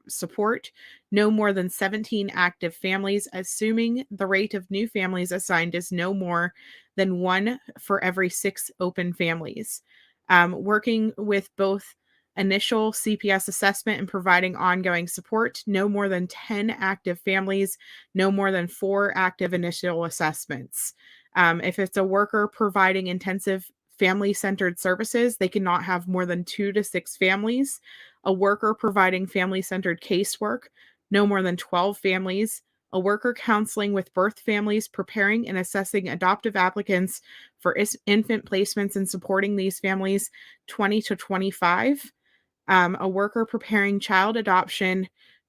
support, no more than 17 active families, assuming the rate of new families assigned is no more than one for every 6 open families. Working with both initial CPS assessment and providing ongoing support, no more than 10 active families, no more than 4 active initial assessments. If it's a worker providing intensive family-centered services, they cannot have more than 2 to 6 families. A worker providing family-centered casework, no more than 12 families. A worker counseling with birth families, preparing and assessing adoptive applicants for infant placements and supporting these families, 20 to 25. A worker preparing child adoption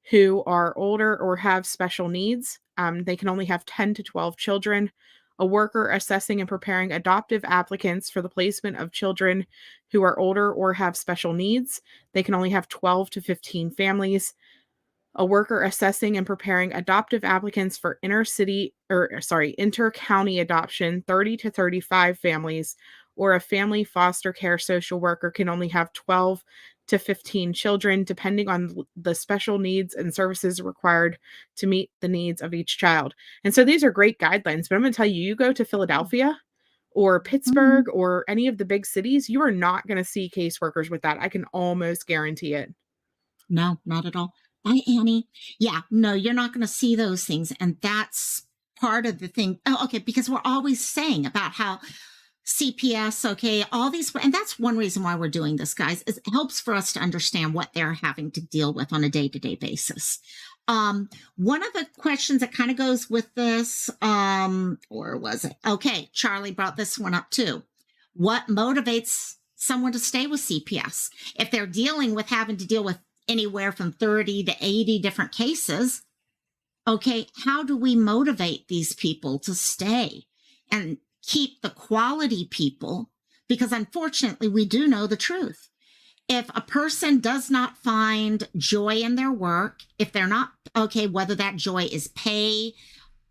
who are older or have special needs. They can only have 10 to 12 children. A worker assessing and preparing adoptive applicants for the placement of children who are older or have special needs. They can only have 12 to 15 families. A worker assessing and preparing adoptive applicants for inter-county adoption, 30 to 35 families, or a family foster care social worker can only have 12 to 15 children, depending on the special needs and services required to meet the needs of each child. And so these are great guidelines, but I'm going to tell you, you go to Philadelphia or Pittsburgh or any of the big cities, you are not going to see caseworkers with that. I can almost guarantee it. No, not at all. Bye, Annie. Yeah, no, you're not going to see those things. And that's part of the thing. Oh, okay, because we're always saying about how CPS, okay, all these, and that's one reason why we're doing this, guys, is it helps for us to understand what they're having to deal with on a day-to-day basis. One of the questions that kind of goes with this, or was it? Okay, Charlie brought this one up too. What motivates someone to stay with CPS? If they're dealing with having to deal with anywhere from 30 to 80 different cases, okay, how do we motivate these people to stay and keep the quality people? Because unfortunately, we do know the truth. If a person does not find joy in their work, if they're not, okay, whether that joy is pay,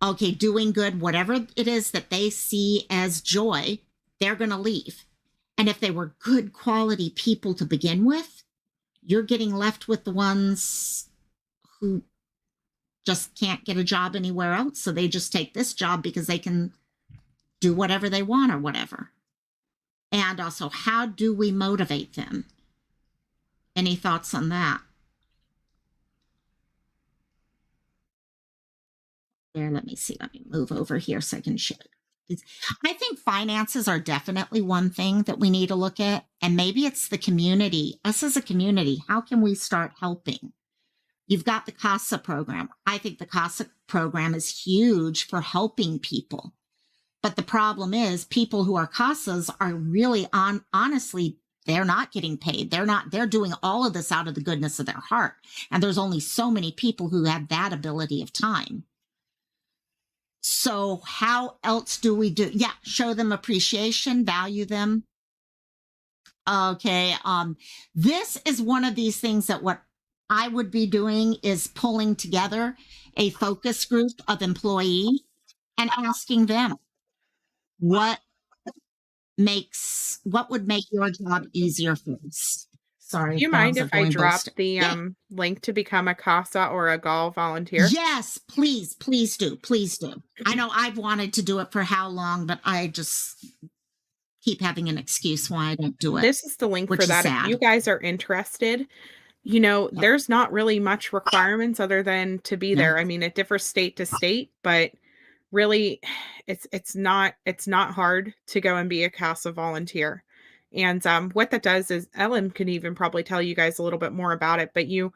okay, doing good, whatever it is that they see as joy, they're going to leave. And if they were good quality people to begin with, you're getting left with the ones who just can't get a job anywhere else. So they just take this job because they can do whatever they want or whatever. And also, how do we motivate them? Any thoughts on that? There, let me see. Let me move over here so I can show it. I think finances are definitely one thing that we need to look at. And maybe it's the community, us as a community. How can we start helping? You've got the CASA program. I think the CASA program is huge for helping people. But the problem is people who are CASAs are really honestly, they're not getting paid. They're doing all of this out of the goodness of their heart. And there's only so many people who have that ability of time. So how else do we do? Yeah, show them appreciation, value them. Okay, this is one of these things that what I would be doing is pulling together a focus group of employees and asking them what would make your job easier for us. Sorry, Do you mind if I drop the link to become a CASA or a GAL volunteer? Yes, please, please do. Please do. I know I've wanted to do it for how long, but I just keep having an excuse why I don't do it. This is the link for that. If you guys are interested, you know, there's not really much requirements other than to be there. I mean, it differs state to state, but really it's not hard to go and be a CASA volunteer. And what that does is Ellen can even probably tell you guys a little bit more about it, but you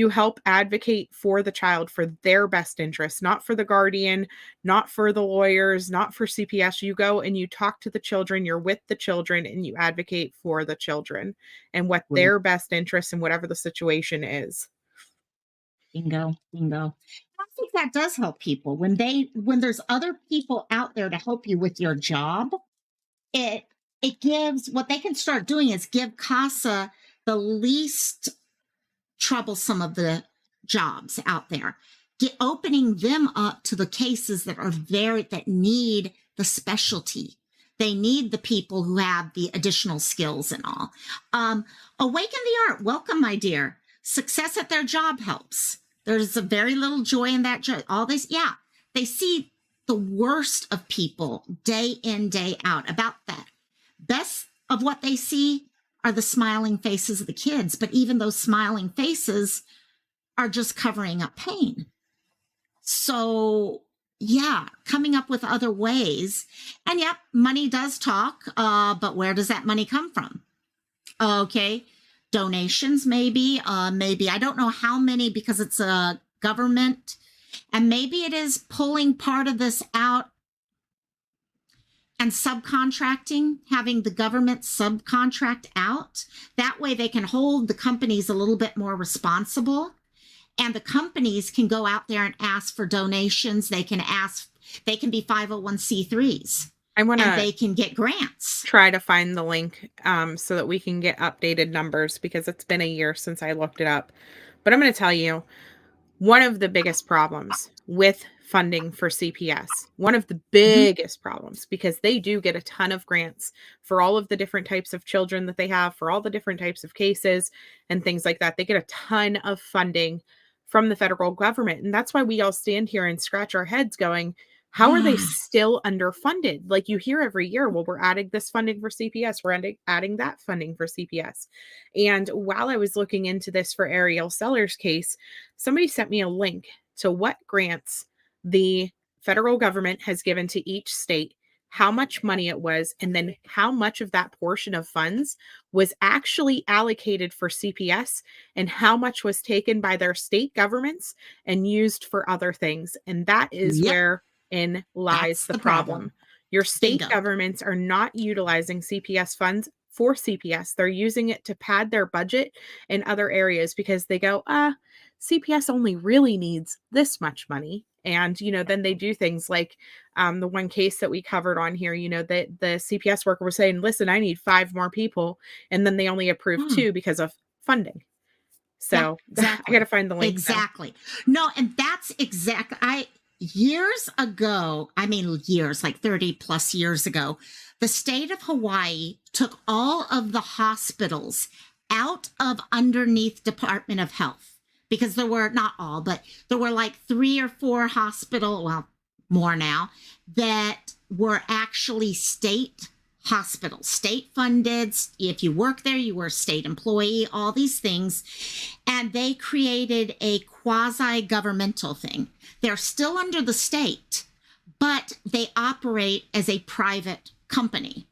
help advocate for the child, for their best interest, not for the guardian, not for the lawyers, not for CPS. You go and you talk to the children, you're with the children, and you advocate for the children and what their best interest and whatever the situation is. Bingo, bingo. I think that does help people when there's other people out there to help you with your job. It gives, what they can start doing is give CASA the least troublesome of the jobs out there, opening them up to the cases that need the specialty. They need the people who have the additional skills and all. Awaken the art. Welcome, my dear. Success at their job helps. There's a very little joy in that job. All this, they see the worst of people day in, day out. About that. Best of what they see are the smiling faces of the kids, but even those smiling faces are just covering up pain. So coming up with other ways. And yep, money does talk, but where does that money come from? Okay, donations, maybe, I don't know how many, because it's a government, and maybe it is pulling part of this out and subcontracting, having the government subcontract out. That way they can hold the companies a little bit more responsible, and the companies can go out there and ask for donations. They can be 501c3s. I want and they to can get grants. try to find the link so that we can get updated numbers, because it's been a year since I looked it up. But I'm going to tell you, one of the biggest problems with funding for CPS, one of the biggest problems, because they do get a ton of grants for all of the different types of children that they have, for all the different types of cases and things like that. They get a ton of funding from the federal government. And that's why we all stand here and scratch our heads going, how are they still underfunded? Like, you hear every year, well, we're adding this funding for CPS. We're adding that funding for CPS. And while I was looking into this for Ariel Seller's case, somebody sent me a link to what grants the federal government has given to each state, how much money it was, and then how much of that portion of funds was actually allocated for CPS and how much was taken by their state governments and used for other things. And that is where in lies the problem. Your state governments are not utilizing CPS funds for CPS. They're using it to pad their budget in other areas because they go, CPS only really needs this much money. And, then they do things like the one case that we covered on here, that the CPS worker was saying, listen, I need 5 more people. And then they only approved 2 because of funding. So exactly. I got to find the link. Exactly. No, and that's years ago, like 30 plus years ago, the state of Hawaii took all of the hospitals out of underneath Department of Health, because there were not all, but there were like 3 or 4 more now, that were actually state hospitals, state funded. If you work there, you were a state employee, all these things. And they created a quasi-governmental thing. They're still under the state, but they operate as a private company.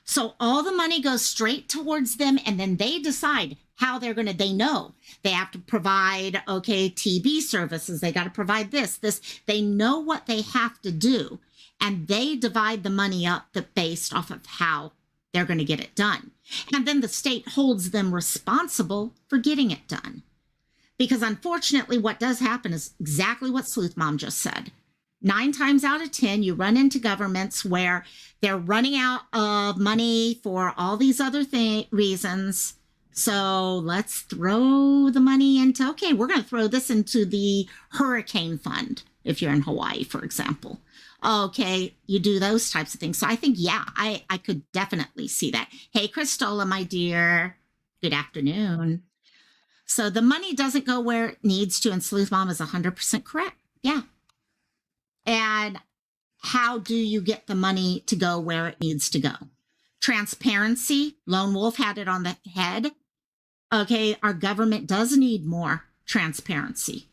So all the money goes straight towards them, and then they decide how they know they have to provide, TB services. They got to provide this. They know what they have to do, and they divide the money up based off of how they're going to get it done. And then the state holds them responsible for getting it done. Because unfortunately, what does happen is exactly what Sleuth Mom just said. 9 times out of 10, you run into governments where they're running out of money for all these other reasons. So let's throw the money into, we're going to throw this into the hurricane fund, if you're in Hawaii, for example. You do those types of things. So I think, I could definitely see that. Hey, Christola, my dear, good afternoon. So the money doesn't go where it needs to, and Sleuth Mom is 100% correct. Yeah. And how do you get the money to go where it needs to go? Transparency. Lone Wolf had it on the head. Our government does need more transparency.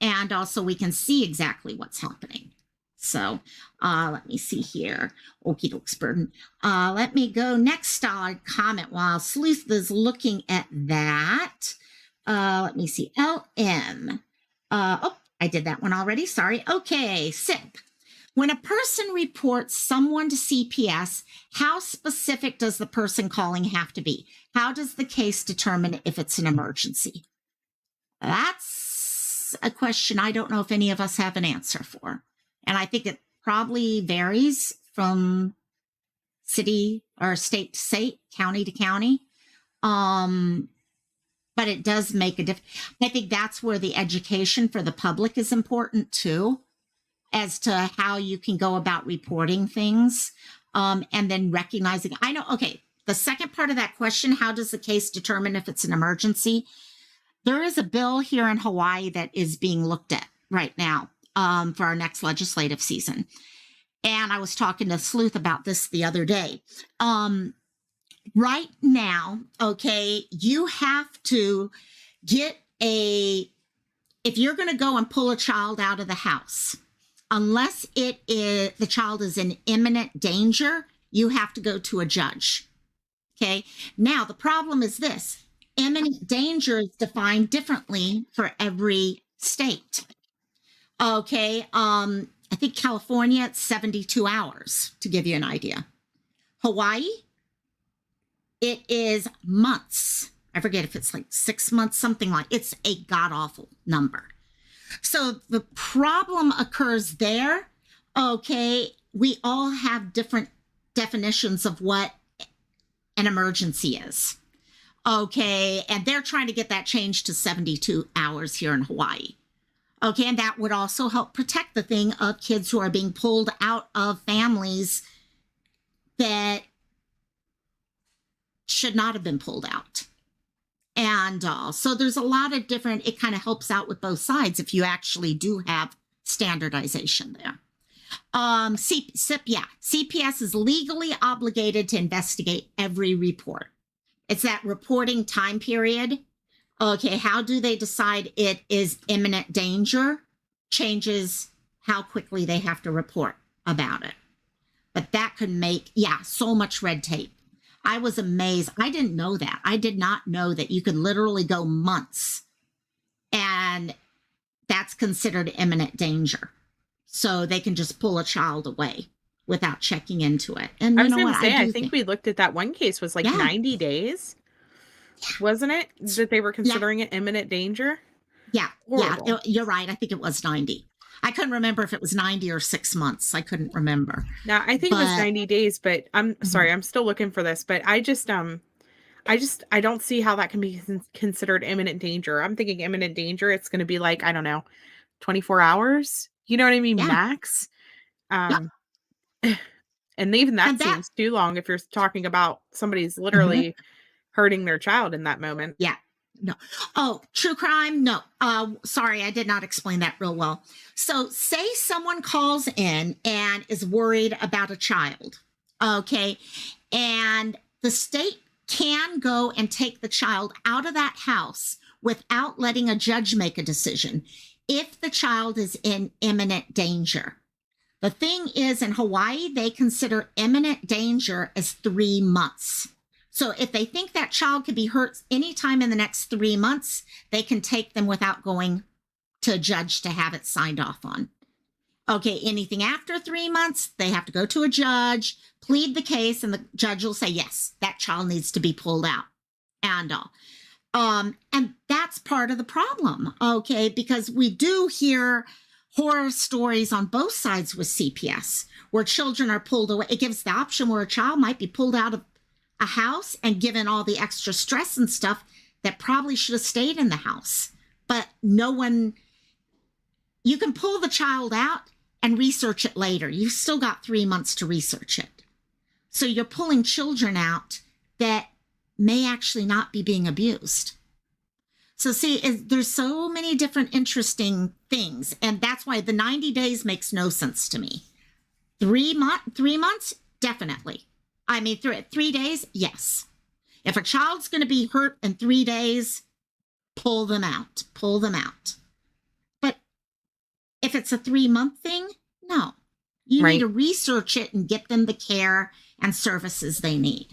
And also we can see exactly what's happening. So let me see here. Okie dokes, Burden. Let me go next comment while Sleuth is looking at that. Let me see. LM. I did that one already. Sorry. Okay. SIP. When a person reports someone to CPS, how specific does the person calling have to be? How does the case determine if it's an emergency? That's a question I don't know if any of us have an answer for. And I think it probably varies from city or state to state, county to county. But it does make a difference. I think that's where the education for the public is important too, as to how you can go about reporting things, and then recognizing, the second part of that question, how does the case determine if it's an emergency? There is a bill here in Hawaii that is being looked at right now for our next legislative season. And I was talking to Sleuth about this the other day. Right now, you have to get if you're going to go and pull a child out of the house, unless it is the child is in imminent danger, you have to go to a judge. Okay. Now, the problem is this: imminent danger is defined differently for every state. Okay. I think California, it's 72 hours, to give you an idea. Hawaii, it is months. I forget if it's like 6 months, something like it's a god awful number. So the problem occurs there. Okay. We all have different definitions of what an emergency is. Okay. And they're trying to get that changed to 72 hours here in Hawaii. Okay. And that would also help protect the thing of kids who are being pulled out of families that should not have been pulled out. And so there's a lot of different, it kind of helps out with both sides if you actually do have standardization there. CPS is legally obligated to investigate every report. It's that reporting time period. Okay, how do they decide it is imminent danger? Changes how quickly they have to report about it. But that could make, so much red tape. I was amazed. I didn't know that. I did not know that you could literally go months and that's considered imminent danger. So they can just pull a child away without checking into it. And I you was know going what? to say, I think we looked at that one case was like 90 days. Wasn't it? That they were considering it imminent danger? Yeah. Horrible. Yeah. You're right. I think it was 90. I couldn't remember if it was 90 or 6 months. I couldn't remember. Now, I think it was 90 days, but I'm sorry, I'm still looking for this, but I don't see how that can be considered imminent danger. I'm thinking imminent danger, it's going to be like, I don't know, 24 hours. You know what I mean? Yeah. Max. And even that seems too long if you're talking about somebody's literally hurting their child in that moment. Yeah. No. Oh, true crime? No. Sorry, I did not explain that real well. So say someone calls in and is worried about a child. Okay. And the state can go and take the child out of that house without letting a judge make a decision if the child is in imminent danger. The thing is, in Hawaii, they consider imminent danger as 3 months. So if they think that child could be hurt anytime in the next 3 months, they can take them without going to a judge to have it signed off on. Okay, anything after 3 months, they have to go to a judge, plead the case, and the judge will say, yes, that child needs to be pulled out. And that's part of the problem, okay, because we do hear horror stories on both sides with CPS where children are pulled away. It gives the option where a child might be pulled out of a house and given all the extra stress and stuff that probably should have stayed in the house. But no one, you can pull the child out and research it later. You've still got 3 months to research it. So you're pulling children out that may actually not be being abused. So see, there's so many different interesting things. And that's why the 90 days makes no sense to me. 3 months, definitely. I mean, 3 days, yes. If a child's going to be hurt in 3 days, pull them out. But if it's a 3-month thing, no. You need to research it and get them the care and services they need.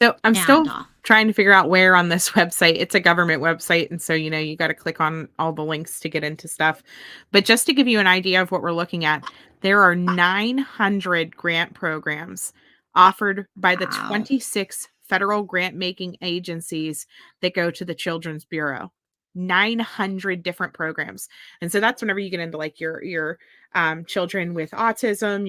So I'm still trying to figure out where on this website. It's a government website. And so, you got to click on all the links to get into stuff. But just to give you an idea of what we're looking at, there are 900 grant programs offered by the 26 federal grant-making agencies that go to the Children's Bureau. 900 different programs. And so that's whenever you get into like your children with autism,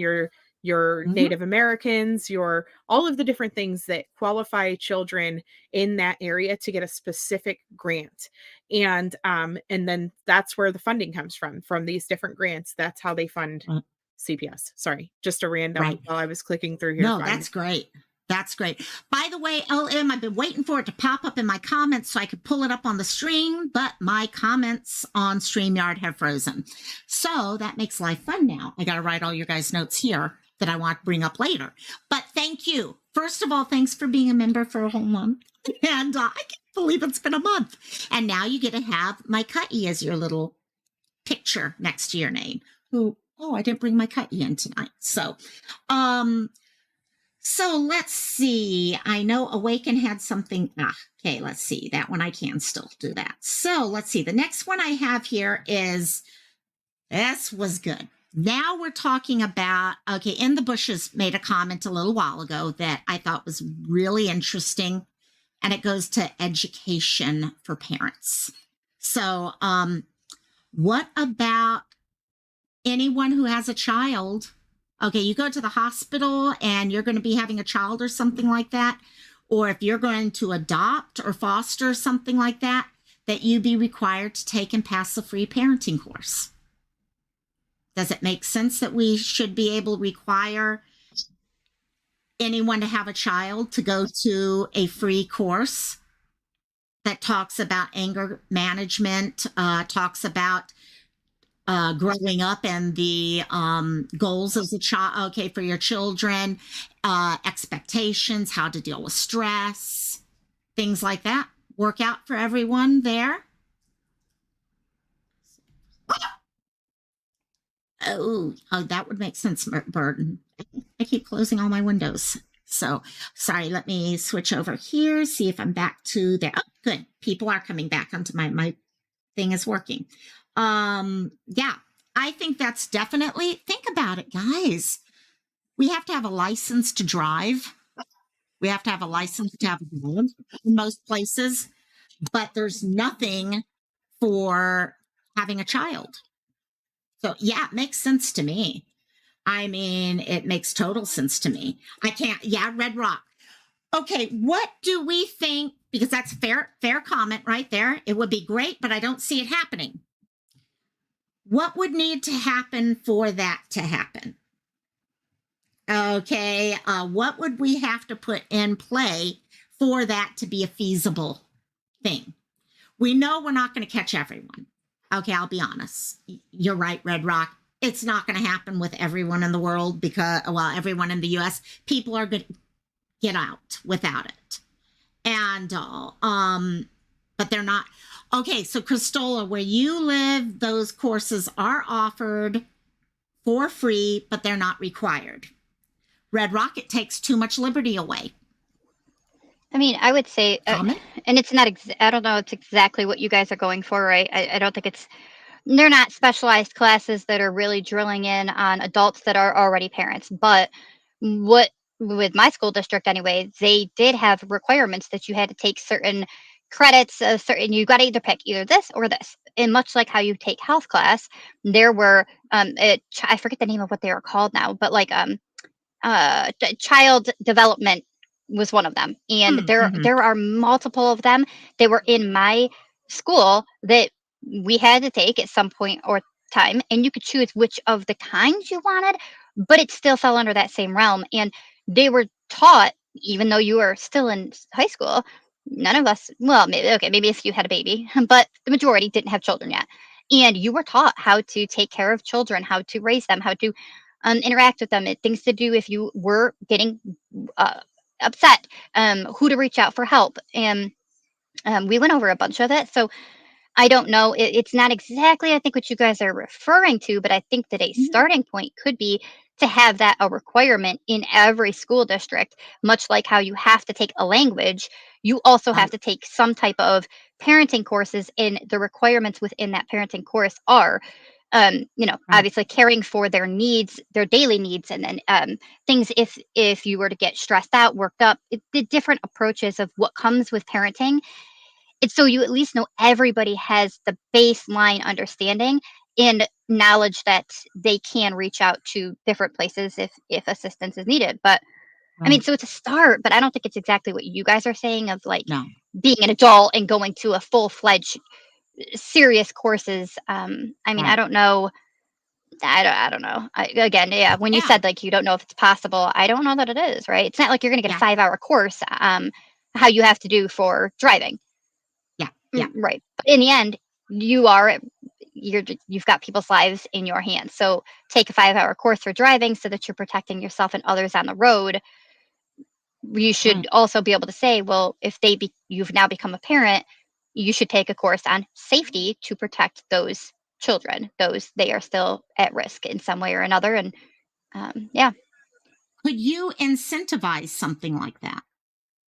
your Native Americans, your all of the different things that qualify children in that area to get a specific grant. And then that's where the funding comes from these different grants. That's how they fund CPS. Sorry, just a random while I was clicking through here. No, that's great. That's great. By the way, LM, I've been waiting for it to pop up in my comments so I could pull it up on the stream, but my comments on StreamYard have frozen. So that makes life fun now. I got to write all your guys' notes here that I want to bring up later. But thank you. First of all, thanks for being a member for a whole month. And I can't believe it's been a month. And now you get to have my Cutty as your little picture next to your name, who Oh, I didn't bring my cutty in tonight. So let's see. I know Awaken had something. Okay, let's see. That one I can still do that. So let's see. The next one I have here is, this was good. Now we're talking about, okay, In the Bushes made a comment a little while ago that I thought was really interesting, and it goes to education for parents. So, what about anyone who has a child? Okay, you go to the hospital and you're going to be having a child or something like that, or if you're going to adopt or foster something like that, that you be required to take and pass a free parenting course. Does it make sense that we should be able to require anyone to have a child to go to a free course that talks about anger management, talks about growing up and the goals as a child, okay, for your children, expectations, how to deal with stress, things like that. Work out for everyone there. Oh, that would make sense, Burden. I keep closing all my windows. So sorry, let me switch over here, see if I'm back to there. Oh, good. People are coming back onto my thing is working. Yeah, I think that's definitely, think about it, guys. We have to have a license to drive. We have to have a license to have a dog in most places, but there's nothing for having a child. So yeah, it makes sense to me. I mean, it makes total sense to me. I can't, yeah, Red Rock. Okay, what do we think? Because that's fair comment right there. It would be great, but I don't see it happening. What would need to happen for that to happen? Okay, what would we have to put in play for that to be a feasible thing? We know we're not going to catch everyone. Okay, I'll be honest. You're right, Red Rock. It's not going to happen with everyone in the world because, well, everyone in the US, people are going to get out without it. And, but they're not. Okay, so Cristola, where you live, those courses are offered for free, but they're not required. Red Rock, it takes too much liberty away. I mean, I would say, Comment? and it's not, I don't know, it's exactly what you guys are going for, right? I don't think they're not specialized classes that are really drilling in on adults that are already parents. But what, with my school district anyway, they did have requirements that you had to take certain credits, you got to either pick either this or this. And much like how you take health class, there were, I forget the name of what they are called now, but like, child development was one of them, and there are multiple of them. They were in my school that we had to take at some point or time, and you could choose which of the kinds you wanted, but it still fell under that same realm. And they were taught, even though you were still in high school, none of us, well, maybe if you had a baby, but the majority didn't have children yet. And you were taught how to take care of children, how to raise them, how to interact with them, things to do if you were getting upset, who to reach out for help. And we went over a bunch of it. So I don't know. It's not exactly, I think, what you guys are referring to, but I think that a starting point could be to have that a requirement in every school district, much like how you have to take a language. You also have to take some type of parenting courses, and the requirements within that parenting course are obviously caring for their needs, their daily needs, and then things if you were to get stressed out, worked up, the different approaches of what comes with parenting. It's so you at least know everybody has the baseline understanding and knowledge that they can reach out to different places if assistance is needed. But I mean, so it's a start, but I don't think it's exactly what you guys are saying of like being an adult and going to a full-fledged serious courses. I mean, I don't know. I don't know. Again, yeah, when you said like you don't know if it's possible, I don't know that it is, right? It's not like you're going to get a 5-hour course how you have to do for driving. Yeah. Right. But in the end, you've got people's lives in your hands. So take a 5-hour course for driving so that you're protecting yourself and others on the road. You should also be able to say, well, if you've now become a parent, you should take a course on safety to protect those children, those they are still at risk in some way or another. And yeah. Could you incentivize something like that?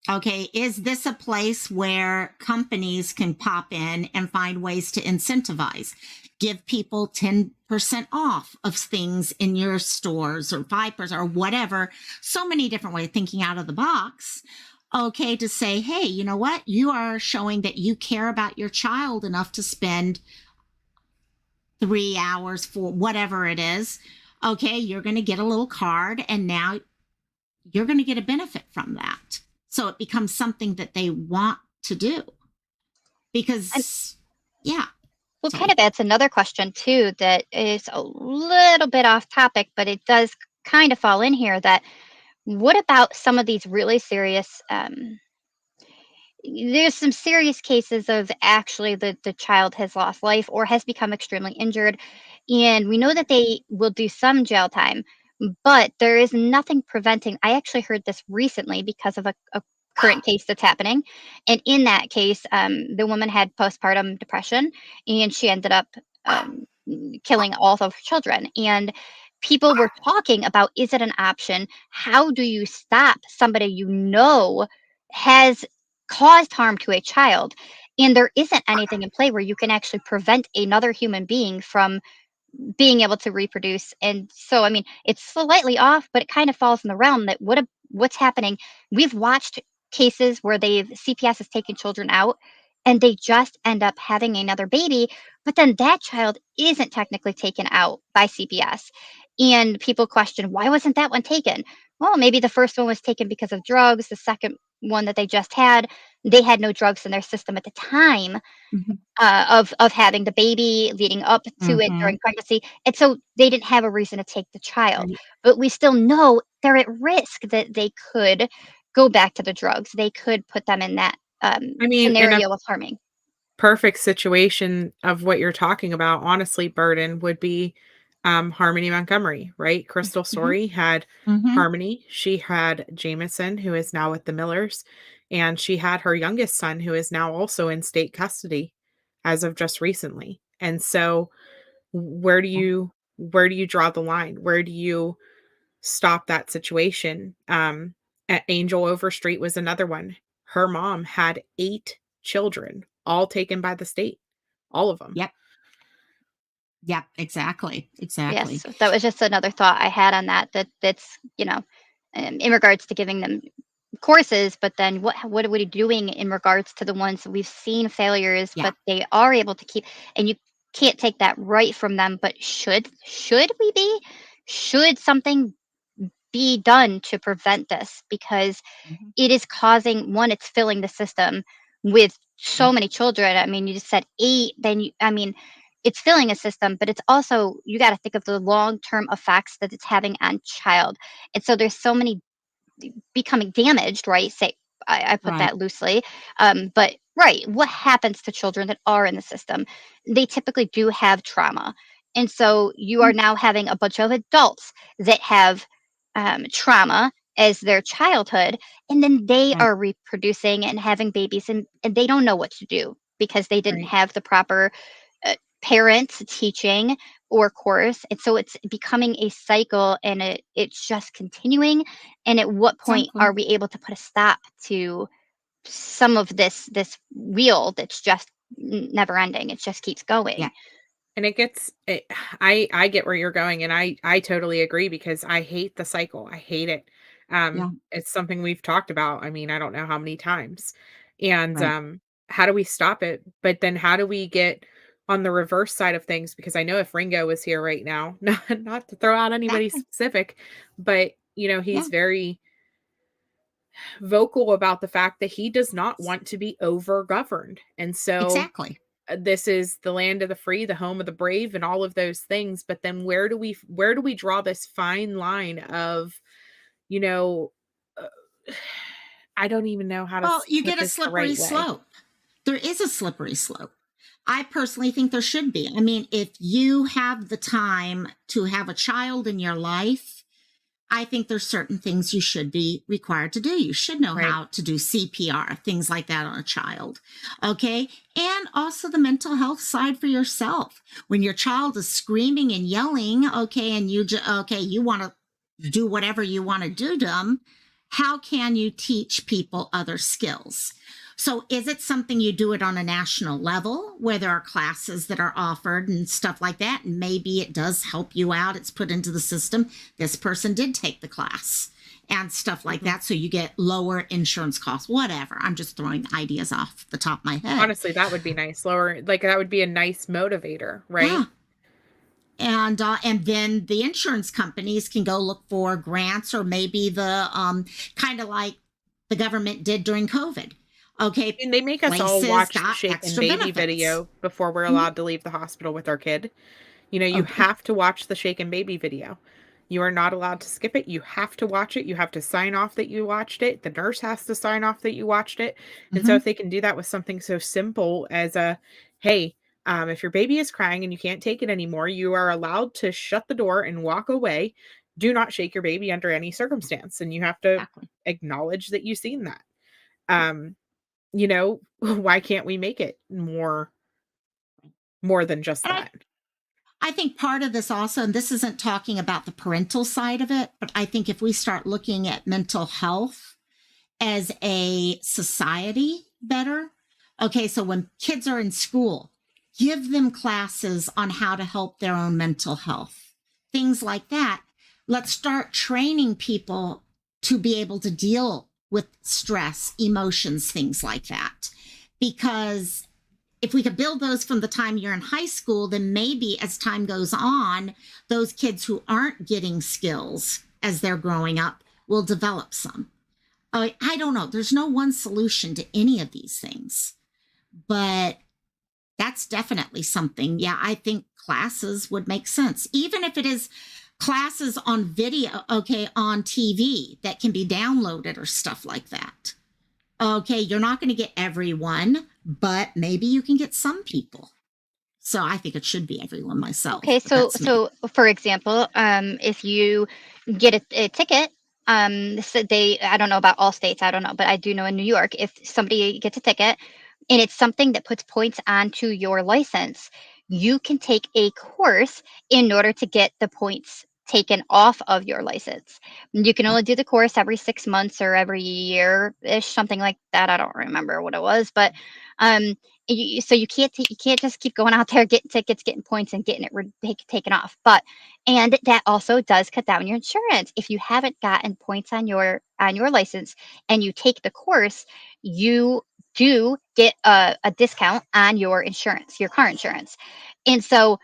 Okay, is this a place where companies can pop in and find ways to incentivize? Give people 10% off of things in your stores, or 5% or whatever. So many different ways, thinking out of the box. Okay, to say, hey, you know what? You are showing that you care about your child enough to spend 3 hours for whatever it is. Okay, you're going to get a little card, and now you're going to get a benefit from that. So it becomes something that they want to do because, yeah. Well, So, kind of that's another question too that is a little bit off topic, but it does kind of fall in here. That what about some of these really serious? There's some serious cases of actually the child has lost life or has become extremely injured, and we know that they will do some jail time, but there is nothing preventing. I actually heard this recently because of a current case that's happening, and in that case, the woman had postpartum depression, and she ended up um, killing all of her children. And people were talking about, is it an option? How do you stop somebody has caused harm to a child, and there isn't anything in play where you can actually prevent another human being from being able to reproduce. And so, I mean, it's slightly off, but it kind of falls in the realm that what's happening. We've watched cases where CPS has taken children out, and they just end up having another baby, but then that child isn't technically taken out by CPS. And people question, why wasn't that one taken? Well, maybe the first one was taken because of drugs. The second one that they just had, they had no drugs in their system at the time mm-hmm, of having the baby leading up to it mm-hmm, during pregnancy, and so they didn't have a reason to take the child. right, But we still know they're at risk that they could go back to the drugs. They could put them in that I mean, in a scenario of harming. perfect situation of what you're talking about, honestly, Burden would be, Harmony Montgomery, right? Crystal mm-hmm, Story had mm-hmm, Harmony, she had Jameson, who is now with the Millers, and she had her youngest son, who is now also in state custody as of just recently. And so, where do you draw the line? Where do you stop that situation? At Angel Overstreet was another one. Her mom had 8 children, all taken by the state, all of them. yep, yep, exactly, Yes, exactly. so that was just another thought I had on that. That's in regards to giving them courses, but then what are we doing in regards to the ones that we've seen failures, Yeah, but they are able to keep, and you can't take that right from them. But should we be? Should something be done to prevent this? Because mm-hmm, it is causing one, it's filling the system with yeah, so many children. I mean, you just said 8, then I mean, it's filling a system, but it's also, you got to think of the long-term effects that it's having on child. And so there's so many becoming damaged, right? Say, I put right, that loosely. But right, what happens to children that are in the system? They typically do have trauma. And so you are mm, now having a bunch of adults that have trauma as their childhood, and then they right, are reproducing and having babies, and they don't know what to do because they didn't right, have the proper parents teaching or course. And so it's becoming a cycle, and it's just continuing. And at what point exactly, are we able to put a stop to some of this wheel that's just never ending? It just keeps yeah, going. And it gets it I get where you're going, and I totally agree because I hate the cycle. I hate it. yeah, It's something we've talked about, I mean, I don't know how many times. And, right, how do we stop it? But then how do we get on the reverse side of things? Because I know if Ringo was here right now, not to throw out anybody exactly, specific, but, yeah, he's very vocal about the fact that he does not want to be over governed. And so exactly. this is the land of the free, the home of the brave, and all of those things. But then where do we draw this fine line of, you know, uh, I don't even know how to Well, you put get a this the slippery right way. slope. There is a slippery slope. I personally think there should be. I mean, if you have the time to have a child in your life, I think there's certain things you should be required to do. You should know Right. how to do CPR, things like that on a child. Okay. And also the mental health side for yourself. When your child is screaming and yelling, okay, and you want to do whatever you want to do to them, how can you teach people other skills? So is it something you do it on a national level where there are classes that are offered and stuff like that? And maybe it does help you out. It's put into the system. This person did take the class and stuff like that. So you get lower insurance costs, whatever. I'm just throwing ideas off the top of my head. Honestly, that would be nice. Lower, like that would be a nice motivator, right? Yeah. And then the insurance companies can go look for grants, or maybe the kind of like the government did during COVID. Okay, And they make us all places watch the got Shaken extra Baby benefits. video before we're Mhm. allowed to leave the hospital with our kid. You know, you Okay. have to watch the Shaken Baby video. You are not allowed to skip it. You have to watch it. You have to sign off that you watched it. The nurse has to sign off that you watched it. And so Hmm. if they can do that with something so simple as a, hey, if your baby is crying and you can't take it anymore, you are allowed to shut the door and walk away. Do not shake your baby under any circumstance. And you have to Exactly. acknowledge that you've seen that. Um, you know, why can't we make it more than just And that? I think part of this also, and this isn't talking about the parental side of it, but I think if we start looking at mental health as a society better, okay, so when kids are in school, give them classes on how to help their own mental health, things like that. Let's start training people to be able to deal with stress, emotions, things like that. Because if we could build those from the time you're in high school, then maybe as time goes on, those kids who aren't getting skills as they're growing up will develop some. I don't know. There's no one solution to any of these things, but that's definitely something. Yeah, I think classes would make sense, even if it is classes on video, okay, on TV that can be downloaded or stuff like that. Okay, you're not going to get everyone, but maybe you can get some people. So I think it should be everyone myself, Okay, but so that's me. for example, if you get a ticket, so they I don't know about all states, I don't know, but I do know in New York, if somebody gets a ticket and it's something that puts points onto your license, you can take a course in order to get the points taken off of your license. You can only do the course every 6 months or every year-ish, something like that. I don't remember what it was, but um, so you can't just keep going out there getting tickets, getting points, and getting it taken off. But and that also does cut down your insurance. If you haven't gotten points on your license and you take the course, you do get a discount on your insurance, your car insurance. And so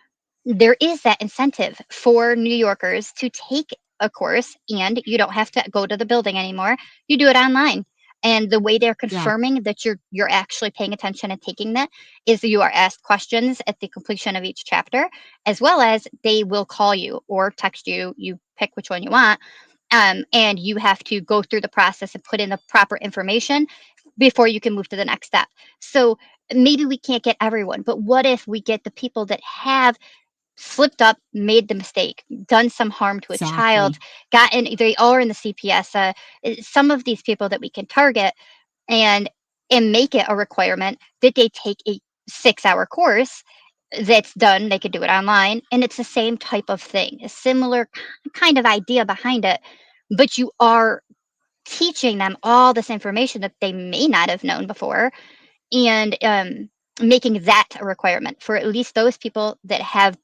there is that incentive for New Yorkers to take a course, and you don't have to go to the building anymore. You do it online. And the way they're Yeah. confirming that you're actually paying attention and taking that is that you are asked questions at the completion of each chapter, as well as they will call you or text you. You pick which one you want, and you have to go through the process and put in the proper information before you can move to the next step. So maybe we can't get everyone, but what if we get the people that have slipped up, made the mistake, done some harm to a child, Exactly. gotten they are in the CPS. Some of these people that we can target and make it a requirement that they take a 6-hour course that's done. They could do it online, and it's the same type of thing, a similar kind of idea behind it, but you are teaching them all this information that they may not have known before, and making that a requirement for at least those people that have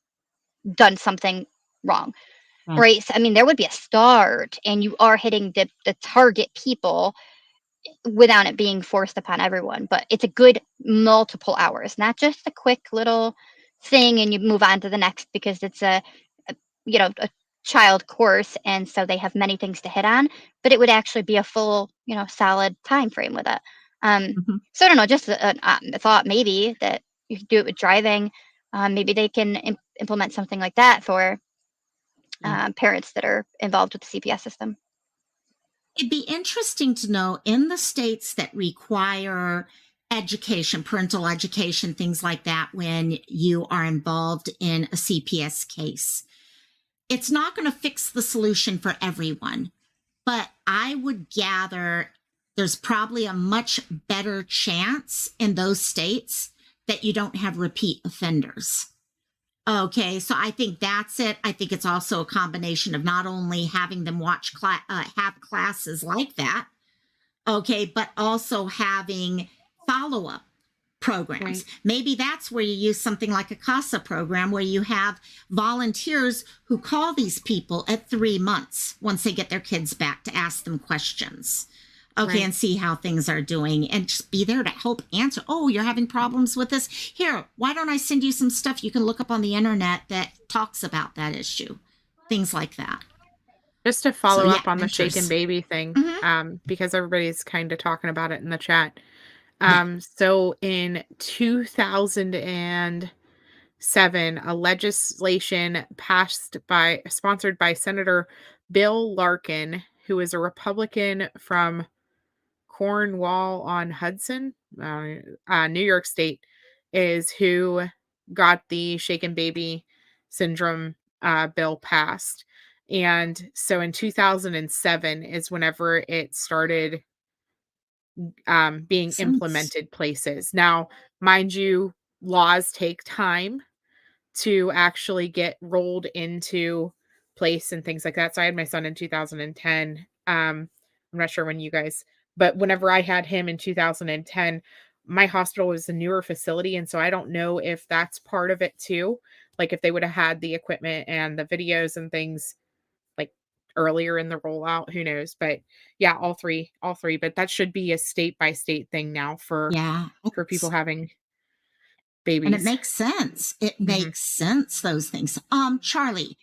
done something wrong, Right. right? So, I mean, there would be a start, and you are hitting the target people without it being forced upon everyone. But it's a good multiple hours, not just a quick little thing and you move on to the next because it's a child course, and so they have many things to hit on. But it would actually be a full, solid time frame with it. Mhm. So I don't know, just a thought maybe that you could do it with driving. Maybe they can implement something like that for Yeah. parents that are involved with the CPS system. It'd be interesting to know in the states that require education, parental education, things like that, when you are involved in a CPS case. it's not going to fix the solution for everyone, but I would gather there's probably a much better chance in those states that you don't have repeat offenders. Okay, so I think that's it. I think it's also a combination of not only having them have classes like that, okay, but also having follow-up programs. Right. Maybe that's where you use something like a CASA program where you have volunteers who call these people at 3 months once they get their kids back to ask them questions. Okay, Right. and see how things are doing and just be there to help answer. Oh, you're having problems with this? Here, why don't I send you some stuff you can look up on the internet that talks about that issue? Things like that. Just to follow So, yeah, up on the mentors. shaken baby thing, because everybody's kind of talking about it in the chat. Yeah. So in 2007, a legislation sponsored by Senator Bill Larkin, who is a Republican from Cornwall on Hudson, New York State, is who got the shaken baby syndrome bill passed. And so in 2007 is whenever it started being Sense. implemented places. Now, mind you, laws take time to actually get rolled into place and things like that. So I had my son in 2010. I'm not sure when you guys, but whenever I had him in 2010, my hospital was a newer facility. And so I don't know if that's part of it too. Like if they would have had the equipment and the videos and things like earlier in the rollout, who knows? But yeah, all three. But that should be a state by state thing now Yeah. for people having And it babies. makes sense. It Mhm. makes sense, those things. Charlie,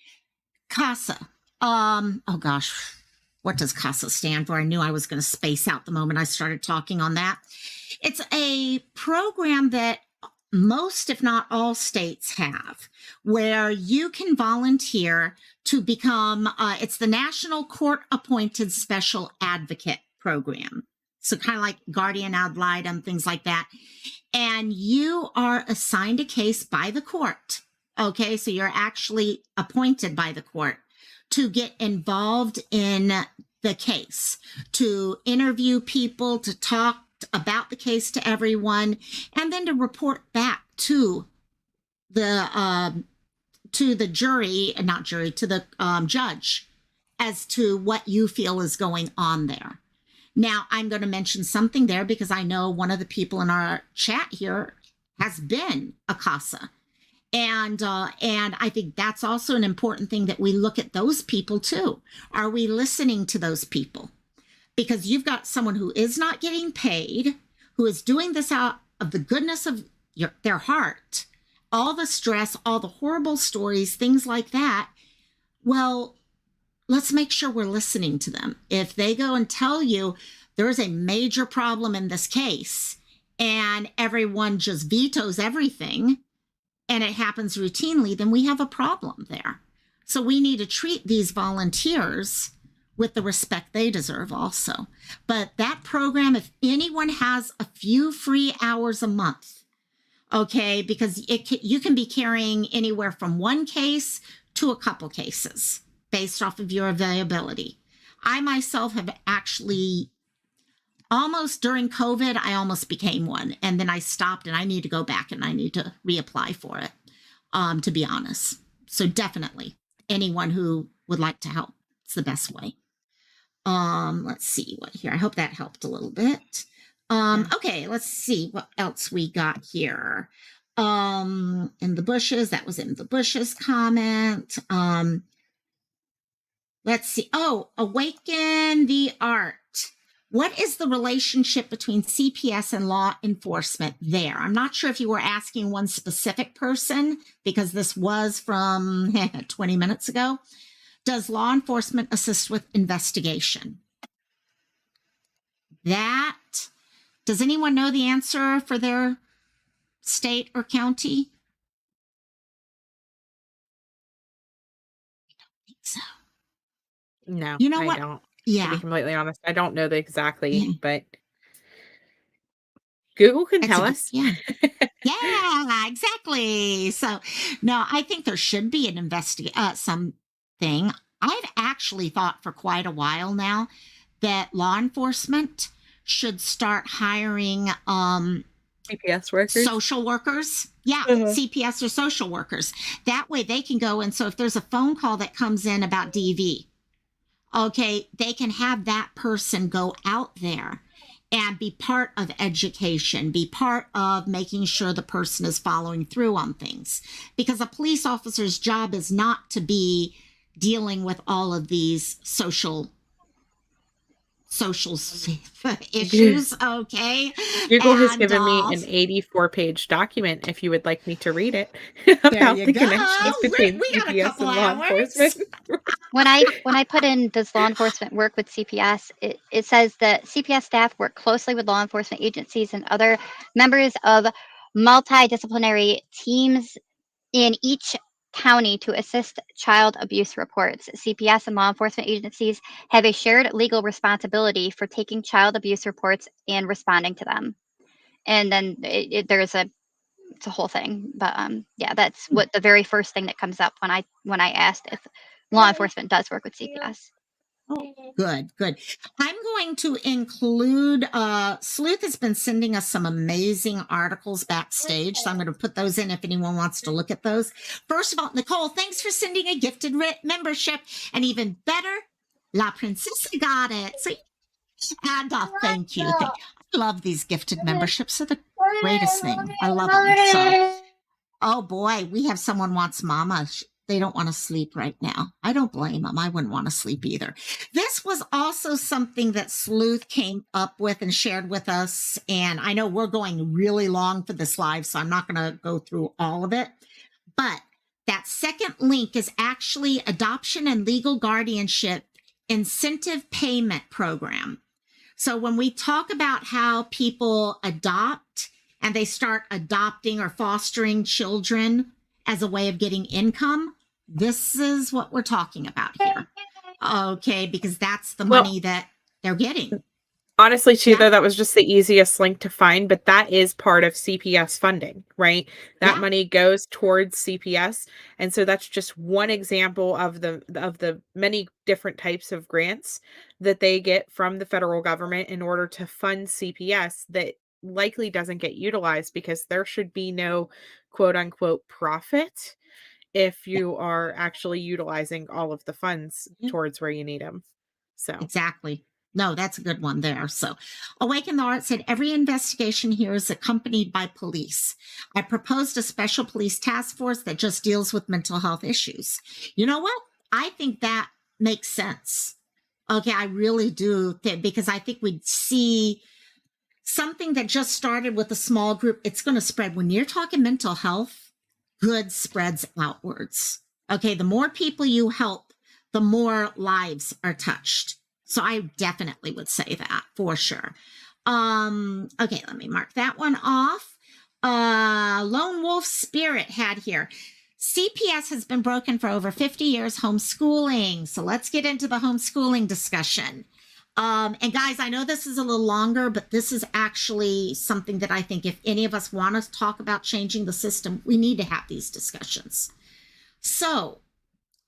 CASA. Oh gosh, what does CASA stand for? I knew I was going to space out the moment I started talking on that. It's a program that most, if not all states have, where you can volunteer to become, it's the National Court Appointed Special Advocate Program. So kind of like guardian ad litem, things like that. And you are assigned a case by the court. Okay, so you're actually appointed by the court to get involved in the case, to interview people, to talk about the case to everyone, and then to report back to the jury, not jury, to the judge as to what you feel is going on there. Now, I'm going to mention something there because I know one of the people in our chat here has been a CASA. And I think that's also an important thing that we look at those people too. Are we listening to those people? Because you've got someone who is not getting paid, who is doing this out of the goodness of their heart, all the stress, all the horrible stories, things like that. Well, let's make sure we're listening to them. If they go and tell you there's a major problem in this case and everyone just vetoes everything and it happens routinely, then we have a problem there. So we need to treat these volunteers with the respect they deserve also. But that program, if anyone has a few free hours a month, okay, because you can be carrying anywhere from one case to a couple cases based off of your availability. I myself have actually almost during COVID, I almost became one. And then I stopped and I need to go back and I need to reapply for it, to be honest. So definitely anyone who would like to help, it's the best way. Let's see what here. I hope that helped a little bit. Okay, let's see what else we got here. In the bushes, that was in the bushes comment. Let's see. Oh, awaken the art. What is the relationship between CPS and law enforcement there? I'm not sure if you were asking one specific person because this was from 20 minutes ago. Does law enforcement assist with investigation? Does anyone know the answer for their state or county? I don't think so. No, You know I what? don't. To Yeah. be completely honest, I don't know the exactly, Yeah. but Google can That's tell a good, us. yeah. Yeah, exactly. So, no, I think there should be an some thing. I've actually thought for quite a while now that law enforcement should start hiring CPS workers. social workers. Yeah, CPS or social workers. That way they can go. And so if there's a phone call that comes in about DV, okay, they can have that person go out there and be part of education, be part of making sure the person is following through on things. Because a police officer's job is not to be dealing with all of these social issues, okay? Google has And given me an 84-page document if you would like me to read it about the connections between We got a CPS couple and law hours. enforcement. When I put in, does law enforcement work with CPS, it says that CPS staff work closely with law enforcement agencies and other members of multidisciplinary teams in each county to assist child abuse reports. CPS and law enforcement agencies have a shared legal responsibility for taking child abuse reports and responding to them. And then it's a whole thing, but yeah, that's what the very first thing that comes up when I asked if law enforcement does work with CPS. Good. I'm going to include, Sleuth has been sending us some amazing articles backstage, so I'm going to put those in if anyone wants to look at those. First of all, Nicole, thanks for sending a gifted membership, and even better, La Princesa got it. See? And thank you. I love these gifted memberships. They're the greatest thing. I love them. So, oh boy, we have someone wants mama. They don't want to sleep right now. I don't blame them. I wouldn't want to sleep either. This was also something that Sleuth came up with and shared with us. And I know we're going really long for this live, so I'm not going to go through all of it. But that second link is actually Adoption and Legal Guardianship Incentive Payment Program. So when we talk about how people adopt and they start adopting or fostering children as a way of getting income, this is what we're talking about here. Okay, because that's the money that they're getting. Honestly, too, though, that was just the easiest link to find, but that is part of CPS funding, right? That money goes towards CPS. And so that's just one example of the many different types of grants that they get from the federal government in order to fund CPS that likely doesn't get utilized because there should be no quote unquote profit if you are actually utilizing all of the funds towards where you need them. So exactly. No, that's a good one there. So Awaken the Heart said, every investigation here is accompanied by police. I proposed a special police task force that just deals with mental health issues. You know what? I think that makes sense. Okay, I really do, because I think we'd see something that just started with a small group. It's going to spread. When you're talking mental health, good spreads outwards. Okay, the more people you help, the more lives are touched. So I definitely would say that for sure. Okay, let me mark that one off. Lone Wolf Spirit had here. CPS has been broken for over 50 years, homeschooling. So let's get into the homeschooling discussion. And guys, I know this is a little longer, but this is actually something that I think if any of us want to talk about changing the system, we need to have these discussions. So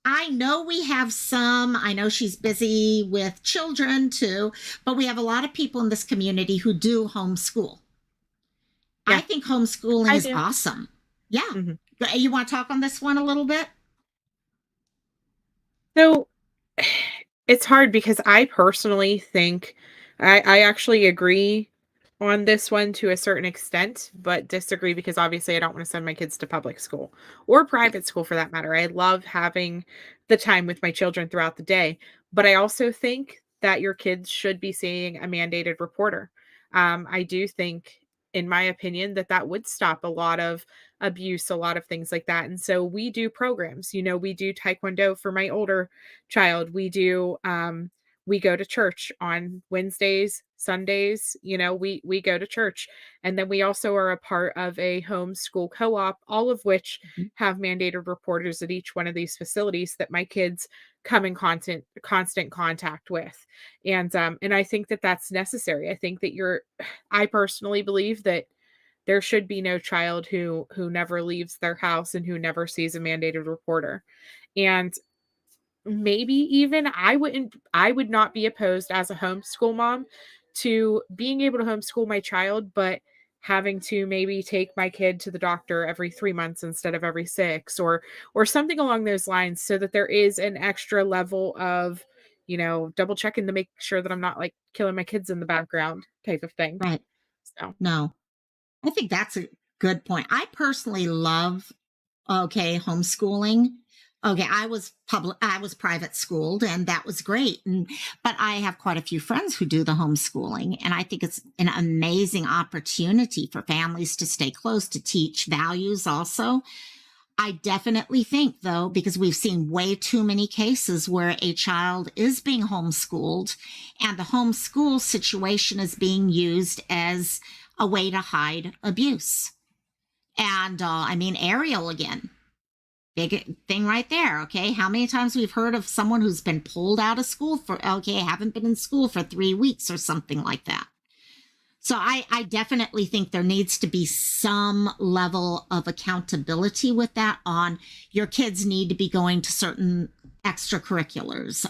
I know we have I know she's busy with children too, but we have a lot of people in this community who do homeschool. Yeah. I think homeschooling is awesome. Yeah. Mm-hmm. You want to talk on this one a little bit? So it's hard because I personally think I actually agree on this one to a certain extent, but disagree because obviously I don't want to send my kids to public school or private school for that matter. I love having the time with my children throughout the day, but I also think that your kids should be seeing a mandated reporter. I do think, in my opinion, that would stop a lot of abuse, a lot of things like that. And so we do programs, we do Taekwondo for my older child. We do, we go to church on Wednesdays, Sundays, we go to church. And then we also are a part of a homeschool co-op, all of which have mandated reporters at each one of these facilities that my kids come in constant contact with. And I think that that's necessary. I think that I personally believe that there should be no child who never leaves their house and who never sees a mandated reporter. And maybe even I would not be opposed as a homeschool mom to being able to homeschool my child, but having to maybe take my kid to the doctor every 3 months instead of every 6, or something along those lines, so that there is an extra level of, double checking to make sure that I'm not, like, killing my kids in the background type of thing. Right. So, No, I think that's a good point. I personally love, homeschooling. Okay, I was private schooled, and that was great. But I have quite a few friends who do the homeschooling, and I think it's an amazing opportunity for families to stay close, to teach values also. I definitely think, though, because we've seen way too many cases where a child is being homeschooled and the homeschool situation is being used as a way to hide abuse. And Ariel again, big thing right there. Okay. How many times we've heard of someone who's been pulled out of school haven't been in school for 3 weeks or something like that. So I definitely think there needs to be some level of accountability with that. On your kids need to be going to certain extracurriculars.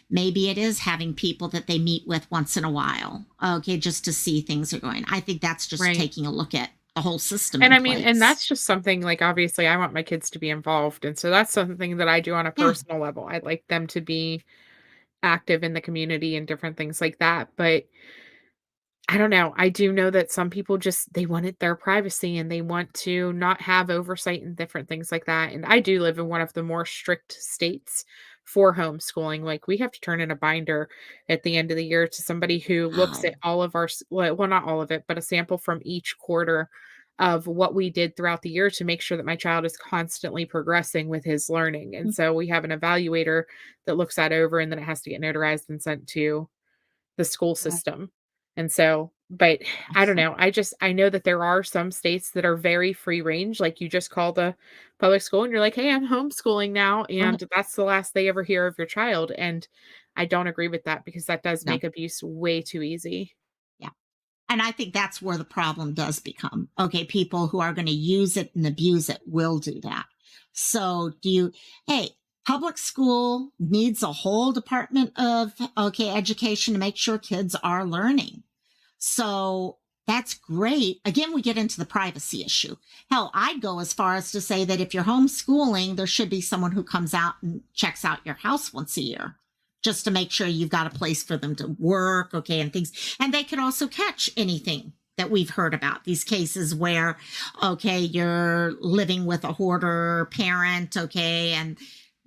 Maybe it is having people that they meet with once in a while. Okay, just to see things are going. I think that's just right. taking a look at the whole system And in I mean, and place. that's just something, like, obviously I want my kids to be involved. And so that's something that I do on a Yeah. personal level. I'd like them to be active in the community and different things like that. But I don't know. I do know that some people just they wanted their privacy and they want to not have oversight and different things like that. And I do live in one of the more strict states for homeschooling. Like, we have to turn in a binder at the end of the year to somebody who looks Wow. at all of our well, not all of it, but a sample from each quarter of what we did throughout the year to make sure that my child is constantly progressing with his learning. And so we have an evaluator that looks that over, and then it has to get notarized and sent to the school Right. system. And so, but I don't know. I know that there are some states that are very free range. Like, you just call the public school and you're like, "Hey, I'm homeschooling now." Right. And that's the last they ever hear of your child. And I don't agree with that, because that does No. make abuse way too easy. Yeah. And I think that's where the problem does become. Okay, people who are going to use it and abuse it will do that. So hey, public school needs a whole department of, education to make sure kids are learning. So that's great. Again, we get into the privacy issue. Hell, I'd go as far as to say that if you're homeschooling, there should be someone who comes out and checks out your house once a year, just to make sure you've got a place for them to work, and things. And they could also catch anything that we've heard about, these cases where, you're living with a hoarder parent, and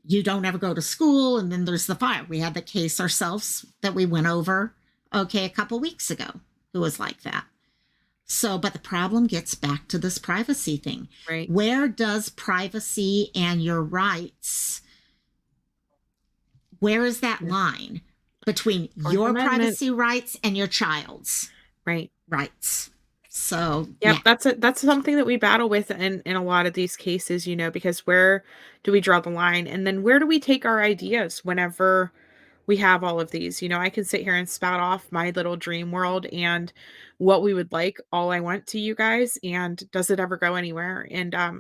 you don't ever go to school, and then there's the fire. We had the case ourselves that we went over, a couple weeks ago, who was like that. So, but the problem gets back to this privacy thing. Right. Where does privacy and your rights, where is that line between Fourth your Amendment. privacy rights and your child's Right. rights? So, Yep, yeah. that's something that we battle with in a lot of these cases, because where do we draw the line? And then where do we take our ideas whenever we have all of these? I can sit here and spout off my little dream world and what we would like all I want to you guys, and does it ever go anywhere? Yeah.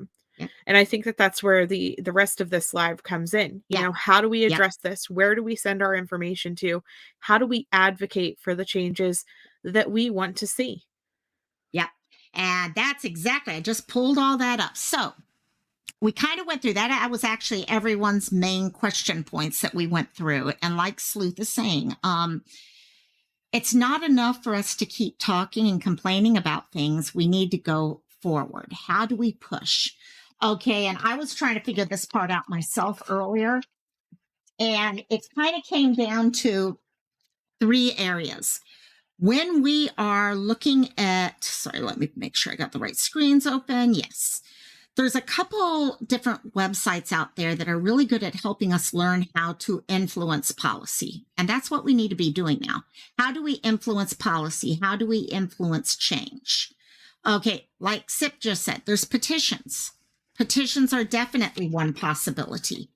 And I think that that's where the rest of this live comes in. Yeah. How do we Yeah. address this? Where do we send our information to? How do we advocate for the changes that we want to see? Yeah. And that's exactly, I just pulled all that up. So we kind of went through that. That was actually everyone's main question points that we went through. And like Sleuth is saying, it's not enough for us to keep talking and complaining about things. We need to go forward. How do we push? Okay. And I was trying to figure this part out myself earlier. And it kind of came down to 3 areas. When we are looking at, sorry, let me make sure I got the right screens open. Yes. There's a couple different websites out there that are really good at helping us learn how to influence policy. And that's what we need to be doing now. How do we influence policy? How do we influence change? Okay, like Sip just said, there's petitions. Petitions are definitely one possibility.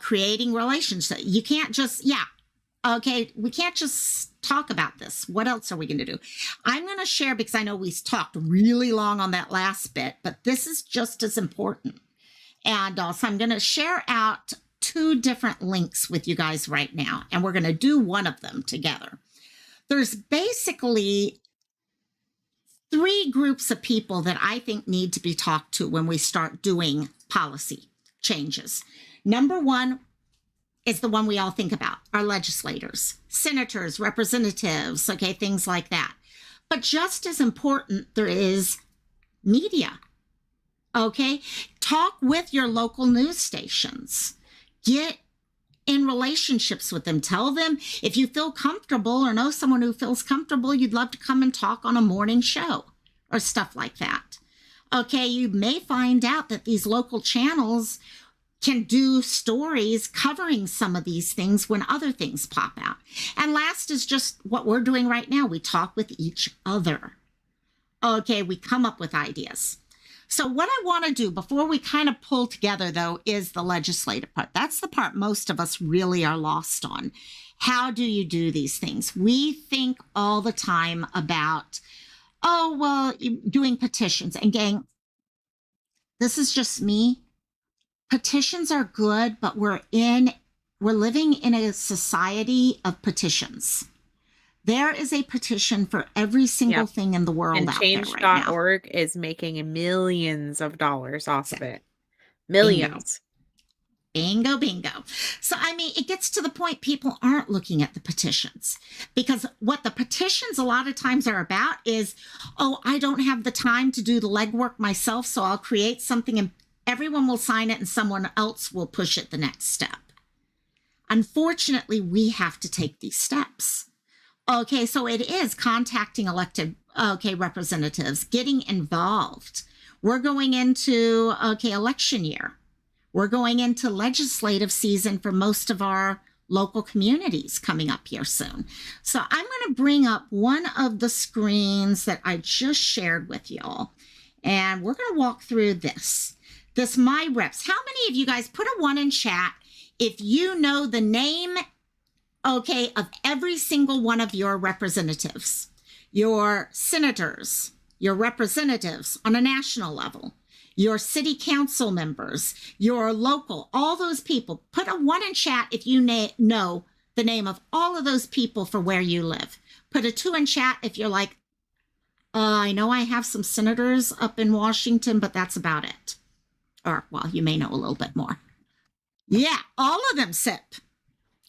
Creating relationships. You can't just, we can't just talk about this. What else are we going to do? I'm going to share, because I know we talked really long on that last bit, but this is just as important. And so I'm going to share out 2 different links with you guys right now, and we're going to do one of them together. There's basically 3 groups of people that I think need to be talked to when we start doing policy changes. Number 1 is the one we all think about, our legislators, senators, representatives, okay, things like that. But just as important, there is media, okay? Talk with your local news stations. Get in relationships with them. Tell them if you feel comfortable or know someone who feels comfortable, you'd love to come and talk on a morning show or stuff like that. Okay, you may find out that these local channels can do stories covering some of these things when other things pop out. And last is just what we're doing right now. We talk with each other. Okay, we come up with ideas. So what I want to do before we kind of pull together, though, is the legislative part. That's the part most of us really are lost on. How do you do these things? We think all the time about, oh, well, doing petitions. And gang, this is just me. Petitions are good, but we're living in a society of petitions. There is a petition for every single thing in the world And out there right now. Change.org is making millions of dollars off of it. Millions. Bingo, bingo. So, I mean, it gets to the point people aren't looking at the petitions, because what the petitions a lot of times are about is, oh, I don't have the time to do the legwork myself, so I'll create something and everyone will sign it and someone else will push it the next step. Unfortunately, we have to take these steps. Okay, so it is contacting elected, representatives, getting involved. We're going into, election year. We're going into legislative season for most of our local communities coming up here soon. So I'm going to bring up one of the screens that I just shared with y'all, and we're going to walk through this My Reps. How many of you guys put a 1 in chat if you know the name, of every single one of your representatives, your senators, your representatives on a national level, your city council members, your local, all those people? Put a 1 in chat if you know the name of all of those people for where you live. Put a 2 in chat if you're like, I know I have some senators up in Washington, but that's about it. Or, well, you may know a little bit more. Yeah, all of them, SIP.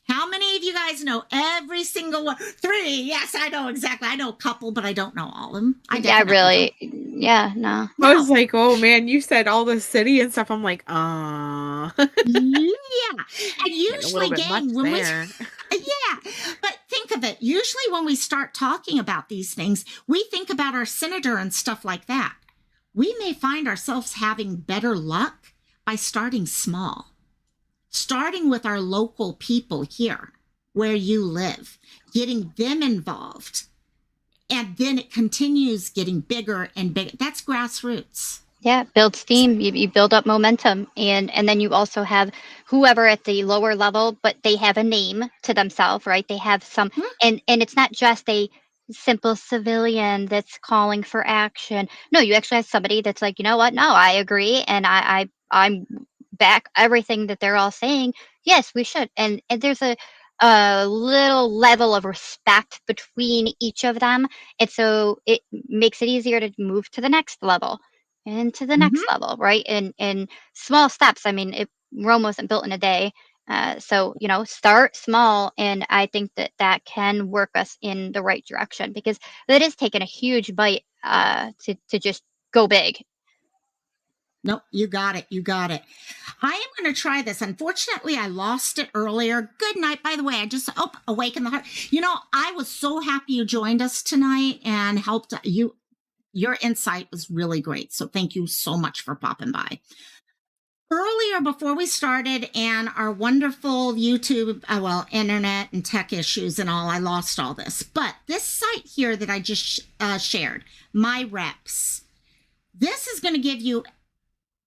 How many of you guys know every single one? 3. Yes, I know exactly. I know a couple, but I don't know all of them. No. I was like, oh man, you said all the city and stuff. I'm like, yeah. And usually, gang, when yeah, but think of it. Usually when we start talking about these things, we think about our senator and stuff like that. We may find ourselves having better luck by starting small. Starting with our local people here where you live, getting them involved, and then it continues getting bigger and bigger. That's grassroots. Yeah, build steam. You build up momentum, and then you also have whoever at the lower level, but they have a name to themselves, right? They have some, and it's not just a simple civilian that's calling for action. No, you actually have somebody that's like, you know what? No, I agree, and I'm back everything that they're all saying. Yes, we should. And there's a little level of respect between each of them. And so it makes it easier to move to the next level and to the next level, right? And small steps. I mean, Rome wasn't built in a day. So, start small. And I think that can work us in the right direction, because that is taking a huge bite to just go big. Nope, you got it. I am going to try this. Unfortunately, I lost it earlier. Good night, by the way. I just awakened the heart. I was so happy you joined us tonight and helped you. Your insight was really great. So thank you so much for popping by. Earlier, before we started, and our wonderful YouTube, internet and tech issues and all, I lost all this. But this site here that I just shared, My Reps, this is going to give you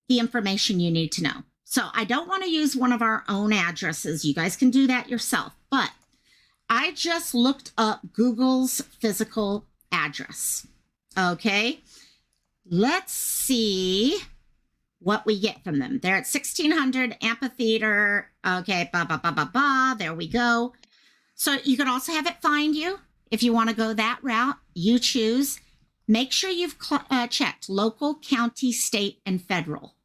the information you need to know. So I don't want to use one of our own addresses. You guys can do that yourself. But I just looked up Google's physical address. Okay. Let's see what we get from them. They're at 1600 amphitheater. Okay, blah, blah, blah, blah, blah. There we go. So you could also have it find you if you want to go that route. You choose. Make sure you've checked local, county, state, and federal.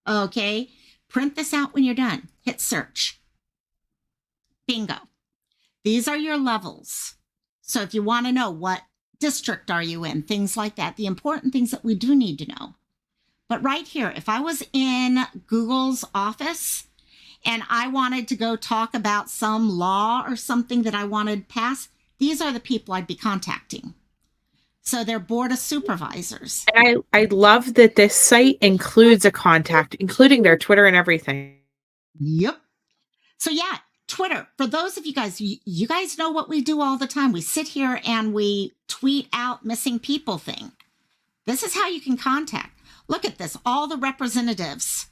Okay, print this out when you're done. Hit search. Bingo. These are your levels. So if you want to know what district are you in, things like that, the important things that we do need to know. But right here, if I was in Google's office and I wanted to go talk about some law or something that I wanted passed, these are the people I'd be contacting. So they're board of supervisors. And I love that this site includes a contact, including their Twitter and everything. Yep. So yeah, Twitter, for those of you guys, you guys know what we do all the time. We sit here and we tweet out missing people thing. This is how you can contact. Look at this, all the representatives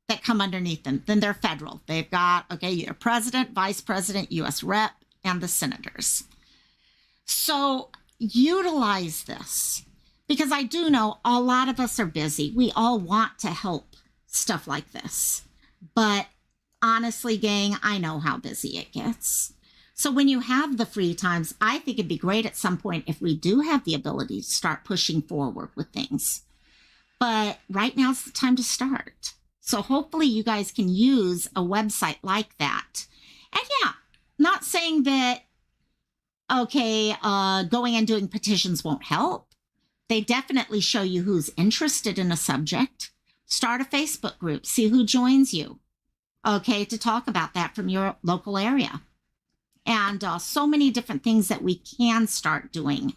that come underneath them. Then they're federal. They've got, okay, your president, vice president, U.S. rep, and the senators. So utilize this, because I do know a lot of us are busy. We all want to help stuff like this. But honestly, gang, I know how busy it gets. So when you have the free times, I think it'd be great at some point if we do have the ability to start pushing forward with things. But right now's the time to start. So hopefully you guys can use a website like that. And yeah, not saying that, okay, going and doing petitions won't help. They definitely show you who's interested in a subject. Start a Facebook group, see who joins you, okay, to talk about that from your local area. And so many different things that we can start doing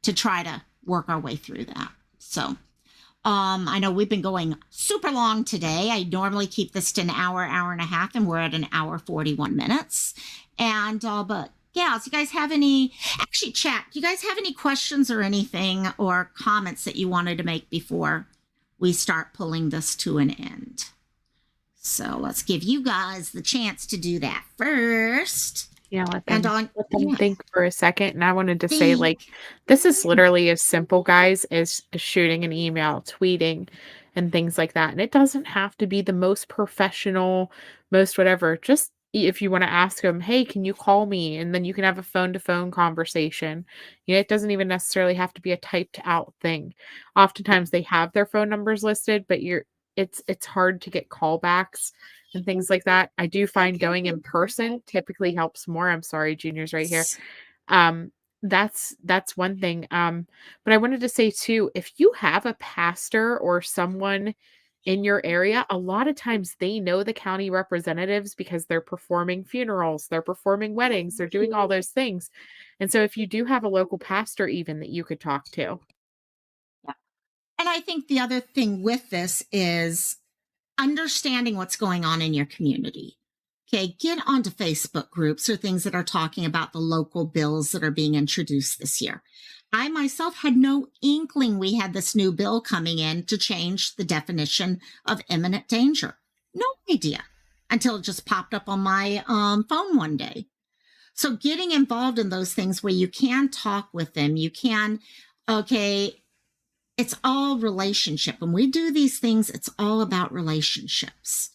to try to work our way through that. So I know we've been going super long today. I normally keep this to an hour, hour and a half, and we're at an hour, 41 minutes. And, but yeah, so you guys have any, actually chat, do you guys have any questions or anything or comments that you wanted to make before we start pulling this to an end? So let's give you guys the chance to do that first. Yeah, let them think for a second. And I wanted to say, like, this is literally as simple, guys, as shooting an email, tweeting, and things like that. And it doesn't have to be the most professional, most whatever. Just if you want to ask them, hey, can you call me? And then you can have a phone-to-phone conversation. You know, it doesn't even necessarily have to be a typed out thing. Oftentimes they have their phone numbers listed, but it's hard to get callbacks and things like that. I do find going in person typically helps more. I'm sorry, Junior's right here. That's one thing. But I wanted to say too, if you have a pastor or someone in your area, a lot of times they know the county representatives because they're performing funerals, they're performing weddings, they're doing all those things. And so if you do have a local pastor even that you could talk to. Yeah. And I think the other thing with this is understanding what's going on in your community. Okay, get onto Facebook groups or things that are talking about the local bills that are being introduced this year. I myself had no inkling we had this new bill coming in to change the definition of imminent danger. No idea until it just popped up on my phone one day. So getting involved in those things where you can talk with them, you can, okay, it's all relationship. When we do these things, it's all about relationships.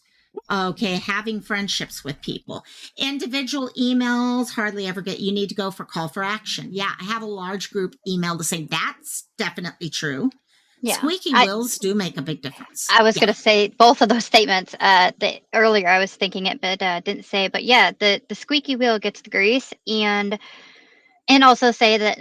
Okay, having friendships with people. Individual emails hardly ever get, you need to go for call for action. Yeah, I have a large group email to say that's definitely true. Yeah. Squeaky wheels do make a big difference. I was going to say both of those statements. Earlier I was thinking it, but didn't say. But yeah, the squeaky wheel gets the grease, and also say that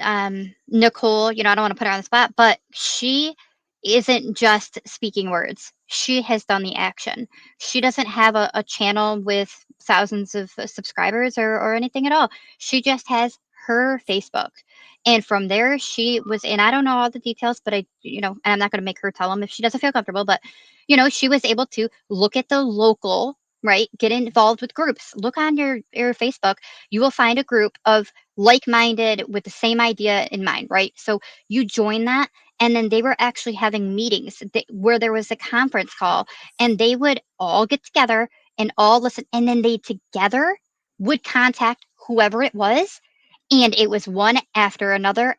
Nicole, I don't want to put her on the spot, but she isn't just speaking words. She has done the action. She doesn't have a channel with thousands of subscribers or anything at all. She just has her Facebook. And from there, she was, and I don't know all the details, but and I'm not going to make her tell them if she doesn't feel comfortable, but, she was able to look at the local, right? Get involved with groups. Look on your Facebook. You will find a group of like-minded with the same idea in mind, right? So you join that, and then they were actually having meetings where there was a conference call, and they would all get together and all listen, and then they together would contact whoever it was, and it was one after another,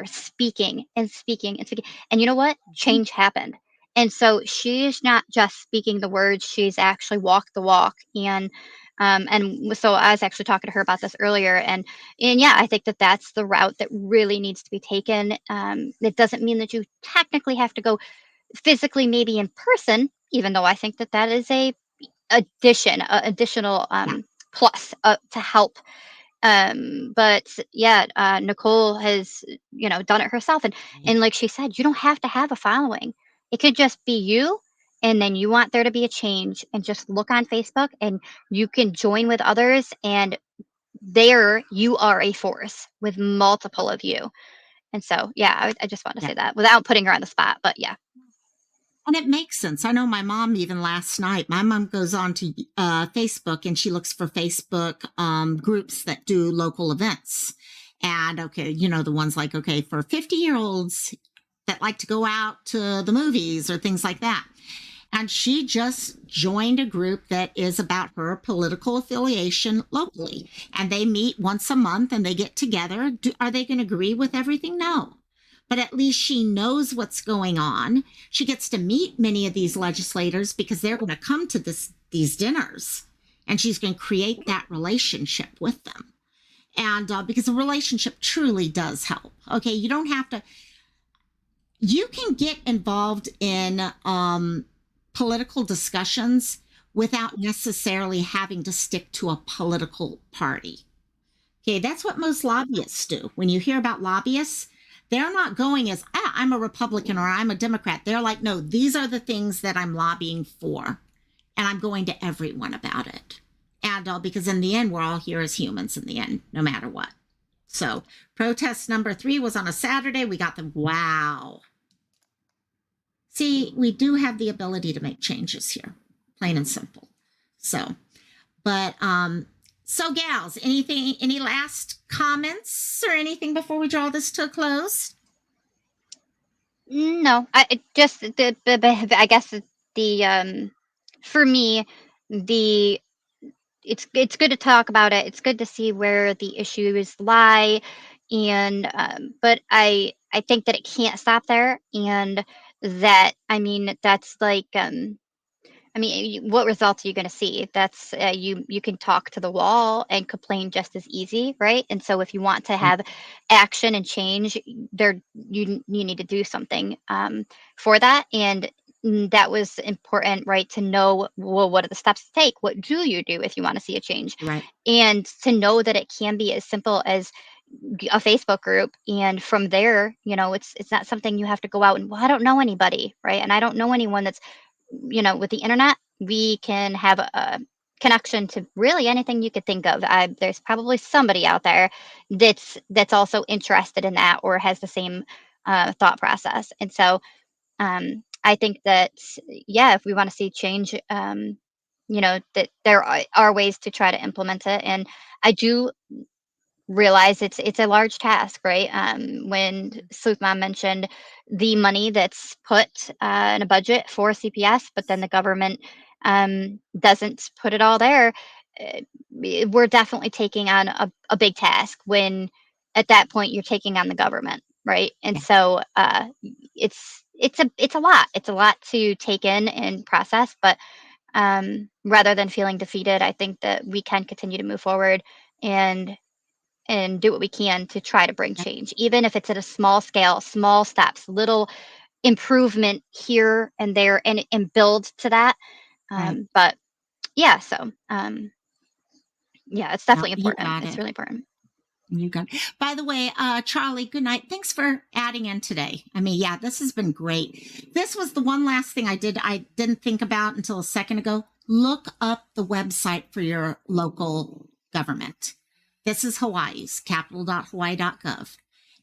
speaking and speaking and speaking. And you know what? Change happened. And so she's not just speaking the words, she's actually walked the walk. And so I was actually talking to her about this earlier, and yeah, I think that that's the route that really needs to be taken. It doesn't mean that you technically have to go physically, maybe in person, even though I think that that is a additional Yeah. plus to help. But yeah, Nicole has, done it herself, and like she said, you don't have to have a following. It could just be you, and then you want there to be a change, and just look on Facebook, and you can join with others, and there you are a force with multiple of you. And so, yeah, I just want to Yeah. say that without putting her on the spot, but yeah. And it makes sense. I know my mom, even last night, my mom goes on to Facebook and she looks for Facebook groups that do local events. And okay, the ones like, okay, for 50-year-olds that like to go out to the movies or things like that. And she just joined a group that is about her political affiliation locally. And they meet once a month and they get together. Are they going to agree with everything? No. But at least she knows what's going on. She gets to meet many of these legislators because they're going to come to these dinners. And she's going to create that relationship with them. And because a relationship truly does help. Okay, you don't have to, you can get involved in political discussions without necessarily having to stick to a political party. Okay, that's what most lobbyists do. When you hear about lobbyists, they're not going as, I'm a Republican or I'm a Democrat. They're like, no, these are the things that I'm lobbying for. And I'm going to everyone about it. And because in the end, we're all here as humans in the end, no matter what. So protest number 3 was on a Saturday. We got the wow. See, we do have the ability to make changes here, plain and simple. So, but, so gals, any last comments or anything before we draw this to a close? No, just I guess the for me, the it's good to talk about it. It's good to see where the issues lie, and but I think that it can't stop there, and that, I mean, that's like, I mean, what results are you going to see? That's you can talk to the wall and complain just as easy, right? And so if you want to have action and change, there you need to do something for that. And that was important, right? To know, well, what are the steps to take? What do you do if you want to see a change? Right. And to know that it can be as simple as a Facebook group, and from there, it's not something you have to go out and, well, I don't know anybody, right? And I don't know anyone that's, with the internet, we can have a connection to really anything you could think of. There's probably somebody out there that's also interested in that or has the same thought process. And so I think that, yeah, if we want to see change, that there are ways to try to implement it. And I do realize it's a large task, right? When Sleuth Mom mentioned the money that's put in a budget for CPS, but then the government doesn't put it all there, we're definitely taking on a big task when at that point you're taking on the government, right? And Yeah. so it's a lot. It's a lot to take in and process, but rather than feeling defeated, I think that we can continue to move forward and do what we can to try to bring change, even if it's at a small scale, small steps, little improvement here and there, and build to that. Right. But yeah, so yeah, it's No, definitely you important. got It's it. really important. You got it. By the way, Charlie, good night. Thanks for adding in today. I mean, yeah, this has been great. This was the one last thing I didn't think about until a second ago. Look up the website for your local government. This is Hawaii's, capital.hawaii.gov.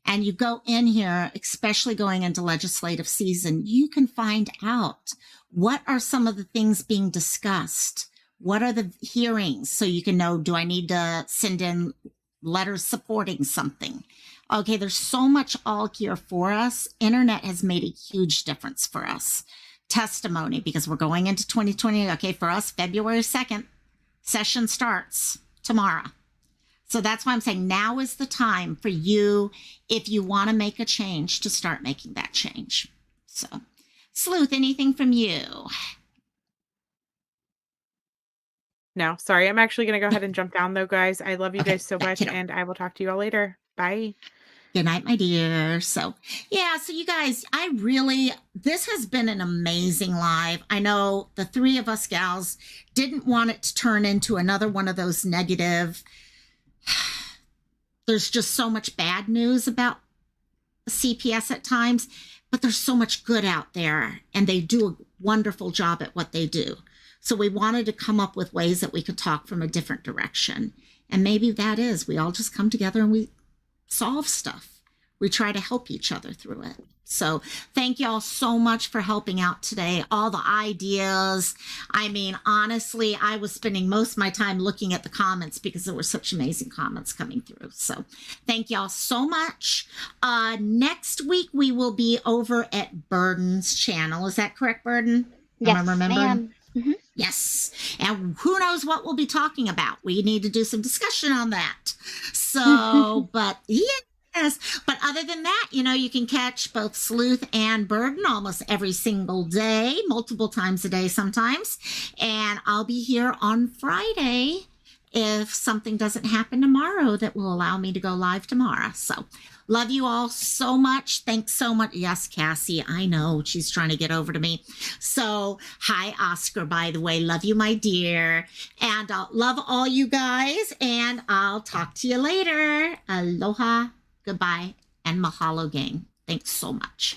And you go in here, especially going into legislative season, you can find out what are some of the things being discussed. What are the hearings? So you can know, do I need to send in letters supporting something? Okay, there's so much all here for us. Internet has made a huge difference for us. Testimony, because we're going into 2020. Okay, for us, February 2nd, session starts tomorrow. So that's why I'm saying now is the time for you, if you want to make a change, to start making that change. So Sleuth, anything from you? No, sorry. I'm actually going to go ahead and jump down though, guys. I love you Okay, guys so back much, it up. and I will talk to you all later. Bye. Good night, my dear. So, yeah, so you guys, this has been an amazing live. I know the three of us gals didn't want it to turn into another one of those negative. There's just so much bad news about CPS at times, but there's so much good out there, and they do a wonderful job at what they do. So we wanted to come up with ways that we could talk from a different direction. And maybe that is, we all just come together and we solve stuff. We try to help each other through it. So thank you all so much for helping out today. All the ideas. I mean, honestly, I was spending most of my time looking at the comments because there were such amazing comments coming through. So thank you all so much. Next week, we will be over at Burden's channel. Is that correct, Burden? Yes, Am I remembering? ma'am. Mm-hmm. Yes. And who knows what we'll be talking about. We need to do some discussion on that. So, but yes. But other than that, you can catch both Sleuth and Burden almost every single day, multiple times a day sometimes. And I'll be here on Friday if something doesn't happen tomorrow that will allow me to go live tomorrow. So love you all so much. Thanks so much. Yes, Cassie, I know she's trying to get over to me. So hi, Oscar, by the way. Love you, my dear. And love all you guys. And I'll talk to you later. Aloha, goodbye, and mahalo, gang. Thanks so much.